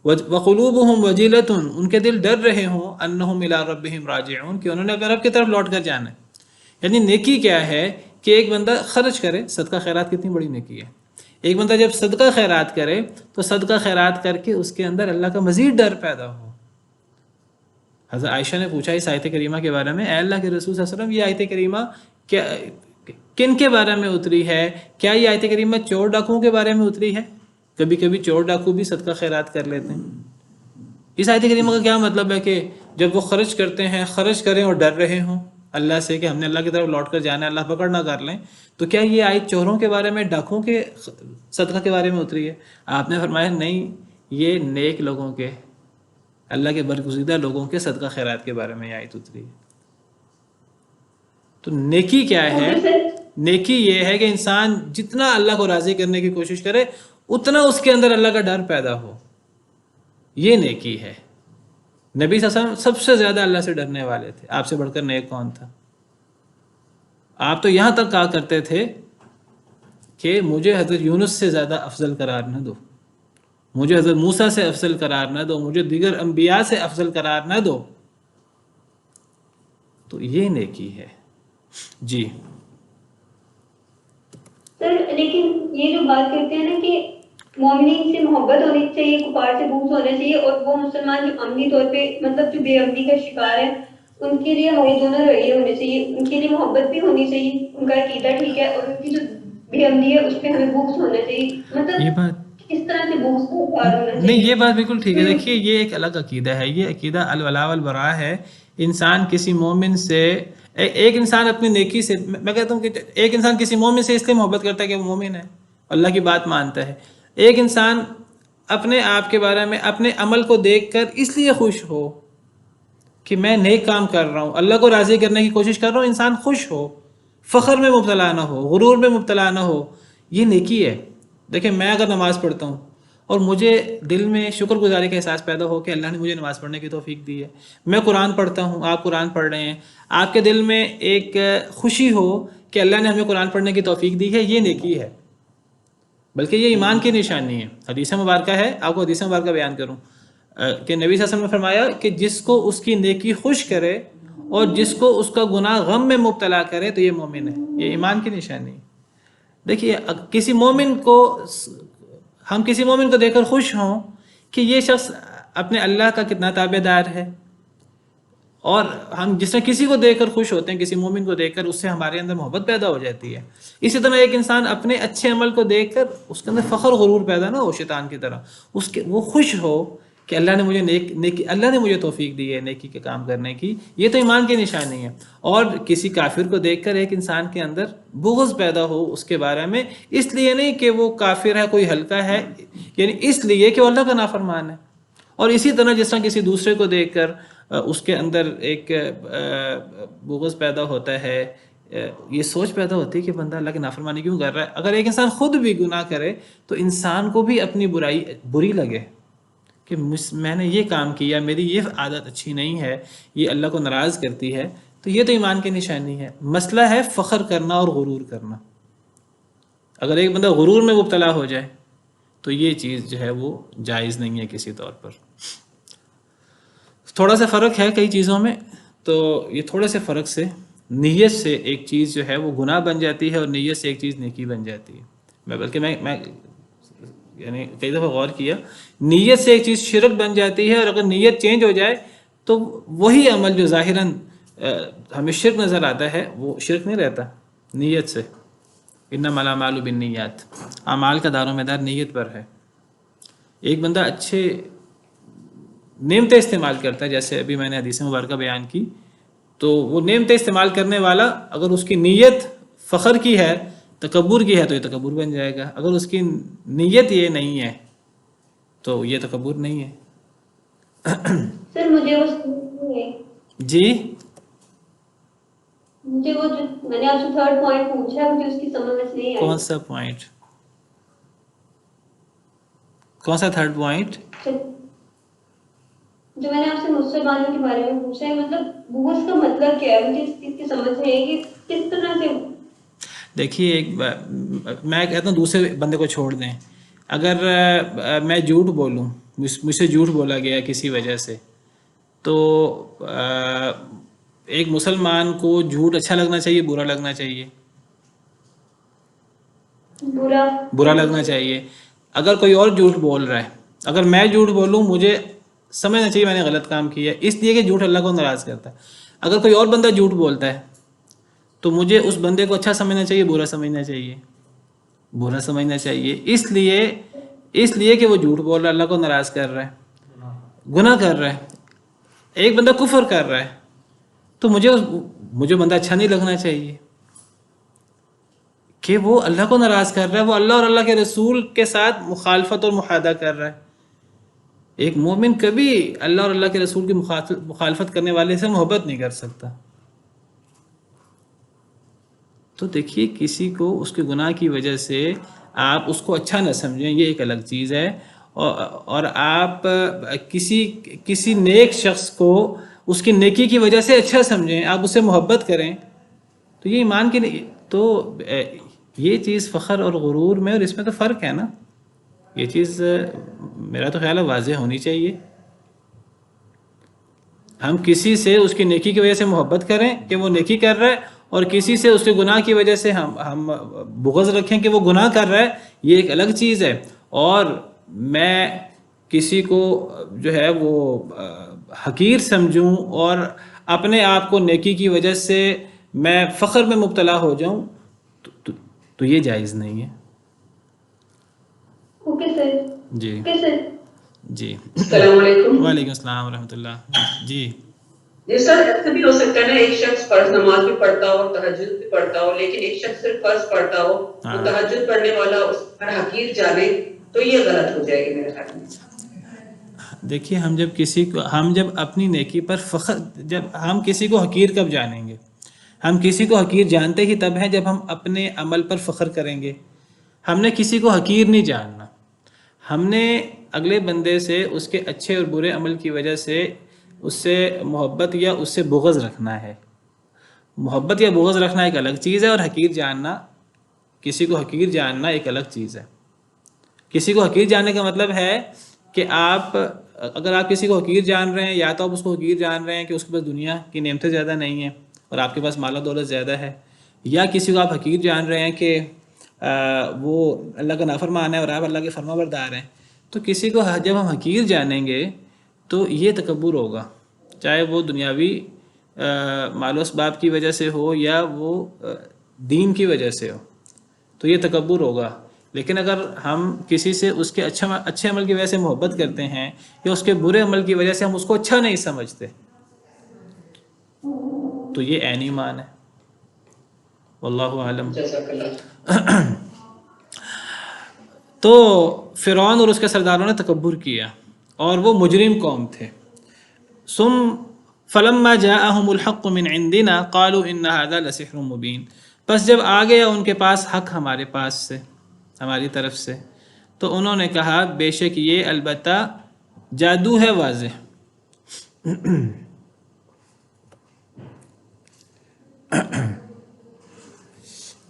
وقلوبهم وجلۃ، ان کے دل ڈر رہے ہوں، انہم الی ربہم راجعون، کہ انہوں نے اپنے رب کی طرف لوٹ کر جانا ہے۔ یعنی نیکی کیا ہے کہ ایک بندہ خرچ کرے، صدقہ خیرات کتنی بڑی نیکی ہے۔ ایک بندہ جب صدقہ خیرات کرے تو صدقہ خیرات کر کے اس کے اندر اللہ کا مزید ڈر پیدا ہو۔ حضرت عائشہ نے پوچھا اس آیت کریمہ کے بارے میں، اے اللہ کے رسول صلی اللہ علیہ وسلم یہ آیت کریمہ کن کے بارے میں اتری ہے؟ کیا یہ آیت کریمہ چور ڈاکوؤں کے بارے میں اتری ہے؟ کبھی کبھی چور ڈاکو بھی صدقہ خیرات کر لیتے ہیں۔ اس آیت کریمہ کا کیا مطلب ہے کہ جب وہ خرچ کرتے ہیں، خرچ کریں اور ڈر رہے ہوں اللہ سے کہ ہم نے اللہ کی طرف لوٹ کر جانا ہے، اللہ پکڑ نہ کر لیں، تو کیا یہ آیت چوروں کے بارے میں، ڈاکوؤں کے صدقہ کے بارے میں اتری ہے؟ آپ نے فرمایا نہیں، یہ نیک لوگوں کے، اللہ کے برگزیدہ لوگوں کے صدقہ خیرات کے بارے میں یہ آیت اتری ہے۔ تو نیکی کیا ہے؟ نیکی یہ ہے کہ انسان جتنا اللہ کو راضی کرنے کی کوشش کرے اتنا اس کے اندر اللہ کا ڈر پیدا ہو، یہ نیکی ہے۔ نبی صلی اللہ علیہ وسلم سب سے زیادہ اللہ سے ڈرنے والے تھے، آپ سے بڑھ کر نیک کون تھا؟ آپ تو یہاں تک کہا کرتے تھے کہ مجھے حضرت یونس سے زیادہ افضل قرار نہ دو، مجھے حضرت موسیٰ سے افضل قرار نہ دو، مجھے دیگر انبیاء سے افضل قرار نہ دو۔ تو یہ نیکی ہے۔ جی سر لیکن یہ جو بات کرتے ہیں نا کہ مومنین سے محبت ہونی چاہیے، کفار سے بغض ہونا چاہیے، اور وہ مسلمان جو عملی طور پہ مطلب جو بے عملی کا شکار ہے ان کے لیے ہمارے دونوں رویے ہونے چاہیے، ان کے لیے محبت بھی ہونی چاہیے، ان کا عقیدہ ٹھیک ہے، اور ان کی جو بے عملی ہے اس پہ ہمیں بغض ہونا چاہیے۔ مطلب یہ بات اس طرح سے بغض کا اظہار ہونا چاہیے۔ نہیں، یہ بات بالکل ٹھیک ہے۔ دیکھیے یہ ایک الگ عقیدہ ہے، یہ عقیدہ الولاء والبراء ہے۔ انسان کسی مومن سے، ایک انسان اپنی نیکی سے، میں کہتا ہوں کہ ایک انسان کسی مومن سے اس لیے محبت کرتا ہے کہ وہ مومن ہے، اللہ کی بات مانتا ہے۔ ایک انسان اپنے آپ کے بارے میں اپنے عمل کو دیکھ کر اس لیے خوش ہو کہ میں نیک کام کر رہا ہوں، اللہ کو راضی کرنے کی کوشش کر رہا ہوں، انسان خوش ہو، فخر میں مبتلا نہ ہو، غرور میں مبتلا نہ ہو، یہ نیکی ہے۔ دیکھیں میں اگر نماز پڑھتا ہوں اور مجھے دل میں شکر گزاری کا احساس پیدا ہو کہ اللہ نے مجھے نماز پڑھنے کی توفیق دی ہے، میں قرآن پڑھتا ہوں، آپ قرآن پڑھ رہے ہیں، آپ کے دل میں ایک خوشی ہو کہ اللہ نے ہمیں قرآن پڑھنے کی توفیق دی ہے، یہ نیکی ہے، بلکہ یہ ایمان کی نشانی ہے۔ حدیث مبارکہ ہے، آپ کو حدیث مبارکہ بیان کروں کہ نبی صلی اللہ علیہ وسلم نے فرمایا کہ جس کو اس کی نیکی خوش کرے اور جس کو اس کا گناہ غم میں مبتلا کرے تو یہ مومن ہے، یہ ایمان کی نشانی ہے۔ دیکھیے کسی مومن کو، ہم کسی مومن کو دیکھ کر خوش ہوں کہ یہ شخص اپنے اللہ کا کتنا تابع دار ہے، اور ہم جس طرح کسی کو دیکھ کر خوش ہوتے ہیں، کسی مومن کو دیکھ کر اس سے ہمارے اندر محبت پیدا ہو جاتی ہے، اسی طرح ایک انسان اپنے اچھے عمل کو دیکھ کر اس کے اندر فخر غرور پیدا نہ ہو شیطان کی طرح، وہ خوش ہو کہ اللہ نے مجھے نیکی، اللہ نے مجھے توفیق دی ہے نیکی کے کام کرنے کی، یہ تو ایمان کی نشانی ہے۔ اور کسی کافر کو دیکھ کر ایک انسان کے اندر بغض پیدا ہو اس کے بارے میں، اس لیے نہیں کہ وہ کافر ہے، کوئی ہلکا ہے، یعنی اس لیے کہ وہ اللہ کا نافرمان ہے۔ اور اسی طرح جس طرح کسی دوسرے کو دیکھ کر اس کے اندر ایک بغض پیدا ہوتا ہے، یہ سوچ پیدا ہوتی ہے کہ بندہ اللہ کی نافرمانی کیوں کر رہا ہے۔ اگر ایک انسان خود بھی گناہ کرے تو انسان کو بھی اپنی برائی بری لگے کہ میں نے یہ کام کیا، میری یہ عادت اچھی نہیں ہے، یہ اللہ کو ناراض کرتی ہے، تو یہ تو ایمان کی نشانی ہے. مسئلہ ہے فخر کرنا اور غرور کرنا. اگر ایک بندہ غرور میں مبتلا ہو جائے تو یہ چیز جو ہے وہ جائز نہیں ہے کسی طور پر. تھوڑا سا فرق ہے کئی چیزوں میں، تو یہ تھوڑے سے فرق سے نیت سے ایک چیز جو ہے وہ گناہ بن جاتی ہے اور نیت سے ایک چیز نیکی بن جاتی ہے. میں یعنی کئی دفعہ غور کیا، نیت سے ایک چیز شرک بن جاتی ہے، اور اگر نیت چینج ہو جائے تو وہی عمل جو ظاہراً ہمیں شرک نظر آتا ہے وہ شرک نہیں رہتا نیت سے. انما الاعمال بالنیات، اعمال کا دار و مدار نیت پر ہے. ایک بندہ اچھے نعمتیں استعمال کرتا ہے، جیسے ابھی میں نے حدیث مبارکہ بیان کی، تو وہ نعمتیں استعمال کرنے والا اگر اس کی نیت فخر کی ہے، تکبر کی ہے، تو یہ تکبر بن جائے گا. اگر اس کی نیت یہ نہیں ہے تو یہ تکبر نہیں ہے. سر مجھے وہ جی مجھے وہ جو میں نے آپ سے تھرڈ پوائنٹ پوچھا ہے مجھے اس کی سمجھ میں نہیں آئی. کون سا پوائنٹ؟ کون سا تھرڈ پوائنٹ؟ جو میں نے آپ سے مسلمانوں کے بارے میں پوچھا ہے، مطلب بغض کا مطلب کیا ہے؟ مجھے اس چیز کی سمجھ نہیں آئی کہ کس طرح سے. دیکھیے میں کہتا ہوں دوسرے بندے کو چھوڑ دیں. اگر میں جھوٹ بولوں، مجھ سے جھوٹ بولا گیا کسی وجہ سے، تو ایک مسلمان کو جھوٹ اچھا لگنا چاہیے برا لگنا چاہیے؟ برا لگنا چاہیے. اگر کوئی اور جھوٹ بول رہا ہے، اگر میں جھوٹ بولوں مجھے سمجھنا چاہیے میں نے غلط کام کیا، اس لیے کہ جھوٹ اللہ کو ناراض کرتا ہے. اگر کوئی اور بندہ جھوٹ بولتا ہے تو مجھے اس بندے کو اچھا سمجھنا چاہیے برا سمجھنا چاہیے؟ برا سمجھنا چاہیے. اس لیے کہ وہ جھوٹ بول رہا ہے، اللہ کو ناراض کر رہا ہے، گناہ کر رہا ہے. ایک بندہ کفر کر رہا ہے تو مجھے بندہ اچھا نہیں لگنا چاہیے کہ وہ اللہ کو ناراض کر رہا ہے، وہ اللہ اور اللہ کے رسول کے ساتھ مخالفت اور محادہ کر رہا ہے. ایک مومن کبھی اللہ اور اللہ کے رسول کی مخالفت کرنے والے سے محبت نہیں کر سکتا. تو دیکھیے کسی کو اس کے گناہ کی وجہ سے آپ اس کو اچھا نہ سمجھیں، یہ ایک الگ چیز ہے. اور آپ کسی نیک شخص کو اس کی نیکی کی وجہ سے اچھا سمجھیں، آپ اسے محبت کریں، تو یہ ایمان کی نہیں. تو یہ چیز فخر اور غرور میں اور اس میں تو فرق ہے نا. یہ چیز میرا تو خیال ہے واضح ہونی چاہیے. ہم کسی سے اس کی نیکی کی وجہ سے محبت کریں کہ وہ نیکی کر رہا ہے، اور کسی سے اس کے گناہ کی وجہ سے ہم بغض رکھیں کہ وہ گناہ کر رہا ہے، یہ ایک الگ چیز ہے. اور میں کسی کو جو ہے وہ حقیر سمجھوں اور اپنے آپ کو نیکی کی وجہ سے میں فخر میں مبتلا ہو جاؤں تو یہ جائز نہیں ہے. Okay sir. جی اوکے سر. جی السلام علیکم. وعلیکم السلام ورحمۃ اللہ. جی جی سر، ایسا بھی ہو سکتا ہے نا ایک شخص فرض نماز بھی پڑھتا ہو، تہجد بھی پڑھتا ہو، لیکن ایک شخص صرف فرض پڑھتا ہو، وہ تہجد پڑھنے والا اس پر حقیر جانے، تو یہ غلط ہو جائے گی میرے خیال میں. دیکھیے ہم جب اپنی نیکی پر فخر، جب ہم کسی کو حقیر کب جانیں گے؟ ہم کسی کو حقیر جانتے ہی تب ہے جب ہم اپنے عمل پر فخر کریں گے. ہم نے کسی کو حقیر نہیں جاننا، ہم نے اگلے بندے سے اس کے اچھے اور برے عمل کی وجہ سے اس سے محبت یا اس سے بغض رکھنا ہے. محبت یا بغض رکھنا ایک الگ چیز ہے، اور حقیر جاننا، کسی کو حقیر جاننا ایک الگ چیز ہے. کسی کو حقیر جاننے کا مطلب ہے کہ اگر آپ کسی کو حقیر جان رہے ہیں، یا تو آپ اس کو حقیر جان رہے ہیں کہ اس کے پاس دنیا کی نعمتیں زیادہ نہیں ہیں اور آپ کے پاس مال و دولت زیادہ ہے، یا کسی کو آپ حقیر جان رہے ہیں کہ وہ اللہ کا نافرمان ہے اور آپ اللہ کے فرما بردار ہیں. تو کسی کو جب ہم حقیر جانیں گے تو یہ تکبر ہوگا، چاہے وہ دنیاوی مال و اسباب کی وجہ سے ہو یا وہ دین کی وجہ سے ہو، تو یہ تکبر ہوگا. لیکن اگر ہم کسی سے اس کے اچھے عمل کی وجہ سے محبت کرتے ہیں یا اس کے برے عمل کی وجہ سے ہم اس کو اچھا نہیں سمجھتے، تو یہ عین ایمان ہے. واللہ عالم. جزاک اللہ. تو فرعون اور اس کے سرداروں نے تکبر کیا اور وہ مجرم قوم تھے. فلما جاءهم الحق من عندنا قالوا ان هذا لسحر مبين. پس جب آ گیا ان کے پاس حق ہمارے پاس سے، ہماری طرف سے، تو انہوں نے کہا بے شک یہ البتہ جادو ہے واضح.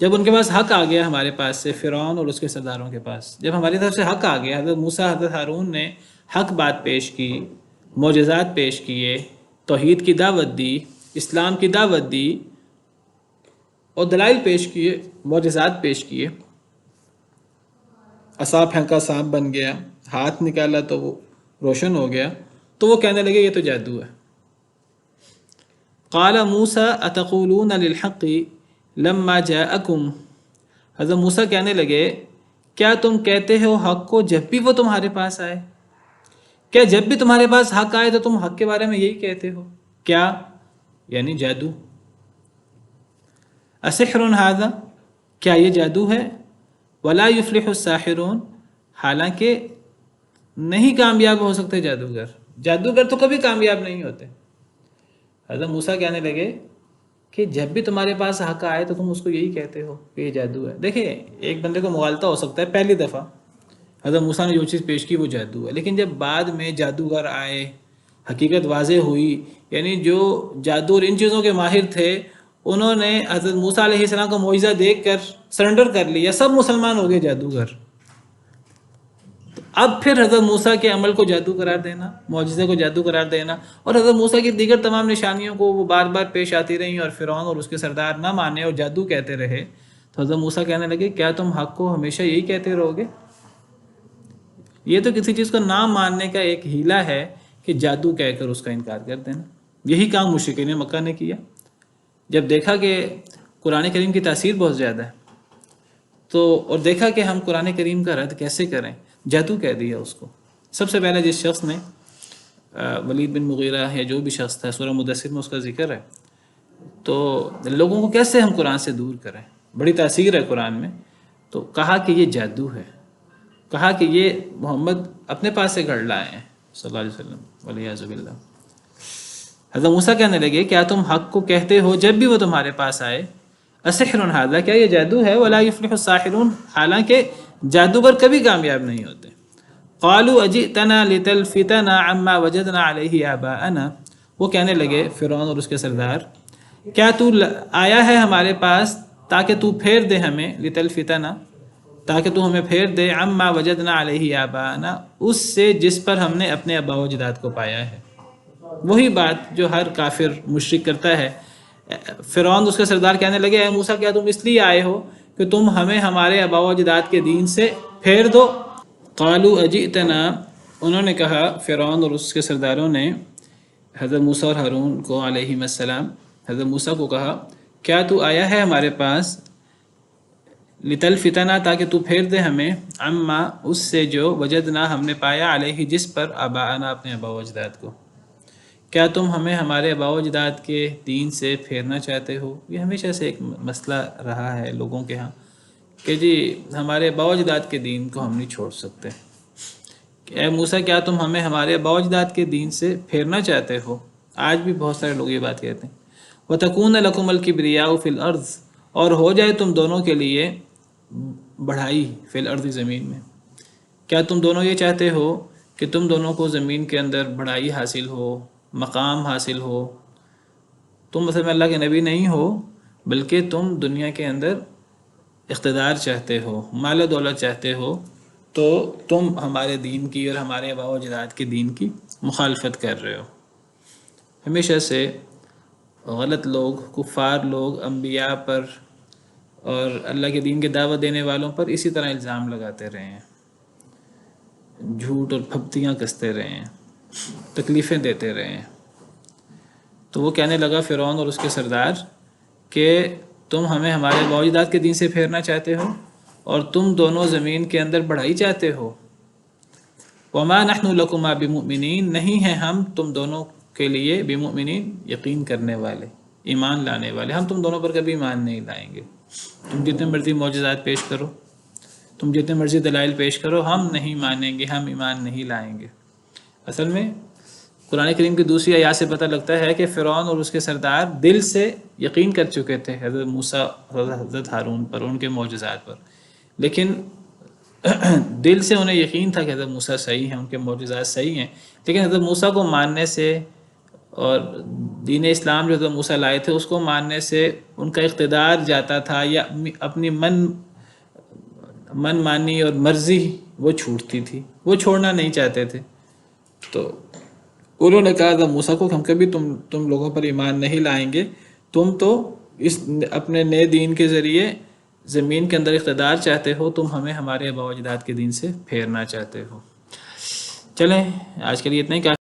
جب ان کے پاس حق آ گیا ہمارے پاس سے، فرعون اور اس کے سرداروں کے پاس جب ہماری طرف سے حق آ گیا، حضرت موسیٰ حضرت ہارون نے حق بات پیش کی، معجزات پیش کیے، توحید کی دعوت دی، اسلام کی دعوت دی اور دلائل پیش کیے، معجزات پیش کیے، عصا پھینکا سانپ بن گیا، ہاتھ نکالا تو وہ روشن ہو گیا، تو وہ کہنے لگے یہ تو جادو ہے۔ قال موسیٰ اتقولون للحق لما جاءکم، حضرت موسیٰ کہنے لگے کیا تم کہتے ہو حق کو جب بھی وہ تمہارے پاس آئے؟ کیا جب بھی تمہارے پاس حق آئے تو تم حق کے بارے میں یہی کہتے ہو؟ کیا یعنی جادو؟ اسحر ھذا، کیا یہ جادو ہے؟ ولا یفلح الساحرون، حالانکہ نہیں کامیاب ہو سکتے جادوگر، جادوگر تو کبھی کامیاب نہیں ہوتے۔ حضرت موسیٰ کہنے لگے کہ جب بھی تمہارے پاس حق آئے تو تم اس کو یہی کہتے ہو کہ یہ جادو ہے۔ دیکھیں ایک بندے کو مغالطہ ہو سکتا ہے، پہلی دفعہ حضرت موسیٰ نے جو چیز پیش کی وہ جادو ہے، لیکن جب بعد میں جادوگر آئے، حقیقت واضح ہوئی، یعنی جو جادو اور ان چیزوں کے ماہر تھے انہوں نے حضرت موسیٰ علیہ السلام کا معجزہ دیکھ کر سرنڈر کر لیا، سب مسلمان ہو گئے جادوگر۔ اب پھر حضرت موسیٰ کے عمل کو جادو قرار دینا، معجزے کو جادو قرار دینا، اور حضرت موسیٰ کی دیگر تمام نشانیوں کو وہ بار بار پیش آتی رہیں اور فرعون اور اس کے سردار نہ مانے اور جادو کہتے رہے، تو حضرت موسیٰ کہنے لگے کیا تم حق کو ہمیشہ یہی کہتے رہو گے؟ یہ تو کسی چیز کو نہ ماننے کا ایک ہیلہ ہے کہ جادو کہہ کر اس کا انکار کر دینا۔ یہی کام مشرکین مکہ نے کیا۔ جب دیکھا کہ قرآن کریم کی تاثیر بہت زیادہ ہے تو اور دیکھا کہ ہم قرآن کریم کا رد کیسے کریں، جادو کہہ دیا اس کو۔ سب سے پہلے جس شخص نے ولید بن مغیرہ یا جو بھی شخص تھا، سورہ مدثر میں اس کا ذکر ہے، تو لوگوں کو کیسے ہم قرآن سے دور کریں، بڑی تاثیر ہے قرآن میں، تو کہا کہ یہ جادو ہے، کہا کہ یہ محمد اپنے پاس سے گھڑ لائے ہیں صلی اللہ علیہ وسلم والعیاذ باللہ۔ حضرت موسیٰ کہنے لگے کیا تم حق کو کہتے ہو جب بھی وہ تمہارے پاس آئے؟ اسحر ھذا، کیا یہ جادو ہے؟ ولا یفلح الساحرون، حالانکہ جادوگر کبھی کامیاب نہیں ہوتے۔ قالوا اجئتنا لتلفتنا عما وجدنا علیہ آباءنا، وہ کہنے لگے فرعون اور اس کے سردار کیا تو آیا ہے ہمارے پاس تاکہ تو پھیر دے ہمیں، لتلفتنا، تاکہ تو ہمیں پھیر دے، عما وجدنا علیہ آباءنا، اس سے جس پر ہم نے اپنے آباء و اجداد کو پایا ہے۔ وہی بات جو ہر کافر مشرک کرتا ہے۔ فرعون اس کے سردار کہنے لگے اے موسیٰ کیا تم اس لیے آئے ہو کہ تم ہمیں ہمارے آباء و اجداد کے دین سے پھیر دو؟ قالوا اجئتنا، انہوں نے کہا فرعون اور اس کے سرداروں نے حضرت موسیٰ اور ہارون کو علیہم السلام، حضرت موسیٰ کو کہا کیا تو آیا ہے ہمارے پاس لتلفتنا، تاکہ تو پھیر دے ہمیں، عما، اس سے جو وجدنا، ہم نے پایا، علیہ، جس پر، آباءنا، اپنے آباء و اجداد کو۔ کیا تم ہمیں ہمارے آباء و اجداد کے دین سے پھیرنا چاہتے ہو؟ یہ ہمیشہ سے ایک مسئلہ رہا ہے لوگوں کے ہاں کہ جی ہمارے آباء و اجداد کے دین کو ہم نہیں چھوڑ سکتے۔ کہ اے موسیٰ کیا تم ہمیں ہمارے آباء و اجداد کے دین سے پھیرنا چاہتے ہو؟ آج بھی بہت سارے لوگ یہ بات کہتے ہیں۔ وَتَكُونَ لَكُمُ الْكِبْرِيَاءُ فِي الْأَرْضِ، اور ہو جائے تم دونوں کے لیے بڑھائی، فی الارض، زمین میں۔ کیا تم دونوں یہ چاہتے ہو کہ تم دونوں کو زمین کے اندر بڑھائی حاصل ہو، مقام حاصل ہو؟ تم مثلا اللہ کے نبی نہیں ہو، بلکہ تم دنیا کے اندر اقتدار چاہتے ہو، مال و دولت چاہتے ہو، تو تم ہمارے دین کی اور ہمارے آباء و اجداد کے دین کی مخالفت کر رہے ہو۔ ہمیشہ سے غلط لوگ، کفار لوگ انبیاء پر اور اللہ کے دین کے دعوت دینے والوں پر اسی طرح الزام لگاتے رہے ہیں، جھوٹ اور پھپتیاں کستے رہے ہیں، تکلیفیں دیتے رہے ہیں۔ تو وہ کہنے لگا فرعون اور اس کے سردار کہ تم ہمیں ہمارے آباء و اجداد کے دین سے پھیرنا چاہتے ہو اور تم دونوں زمین کے اندر بڑھائی چاہتے ہو۔ وما نحن لکما بمؤمنین، نہیں ہیں ہم تم دونوں کے لیے بمؤمنین، یقین کرنے والے، ایمان لانے والے، ہم تم دونوں پر کبھی ایمان نہیں لائیں گے۔ تم جتنے مرضی معجزات پیش کرو، تم جتنے مرضی دلائل پیش کرو، ہم نہیں مانیں گے، ہم ایمان نہیں لائیں گے۔ اصل میں قرآن کریم کی دوسری آیات سے پتہ لگتا ہے کہ فرعون اور اس کے سردار دل سے یقین کر چکے تھے حضرت موسیٰ اور حضرت ہارون پر، ان کے معجزات پر، لیکن دل سے انہیں یقین تھا کہ حضرت موسیٰ صحیح ہیں، ان کے معجزات صحیح ہیں، لیکن حضرت موسیٰ کو ماننے سے اور دین اسلام جو حضرت موسیٰ لائے تھے اس کو ماننے سے ان کا اقتدار جاتا تھا، یا اپنی من مانی اور مرضی وہ چھوٹتی تھی، وہ چھوڑنا نہیں چاہتے تھے۔ تو انہوں نے کہا تھا موسیٰ کو، ہم کبھی تم لوگوں پر ایمان نہیں لائیں گے، تم تو اس اپنے نئے دین کے ذریعے زمین کے اندر اقتدار چاہتے ہو، تم ہمیں ہمارے آباء و اجداد کے دین سے پھیرنا چاہتے ہو۔ چلیں آج کے لیے اتنا ہی کافی۔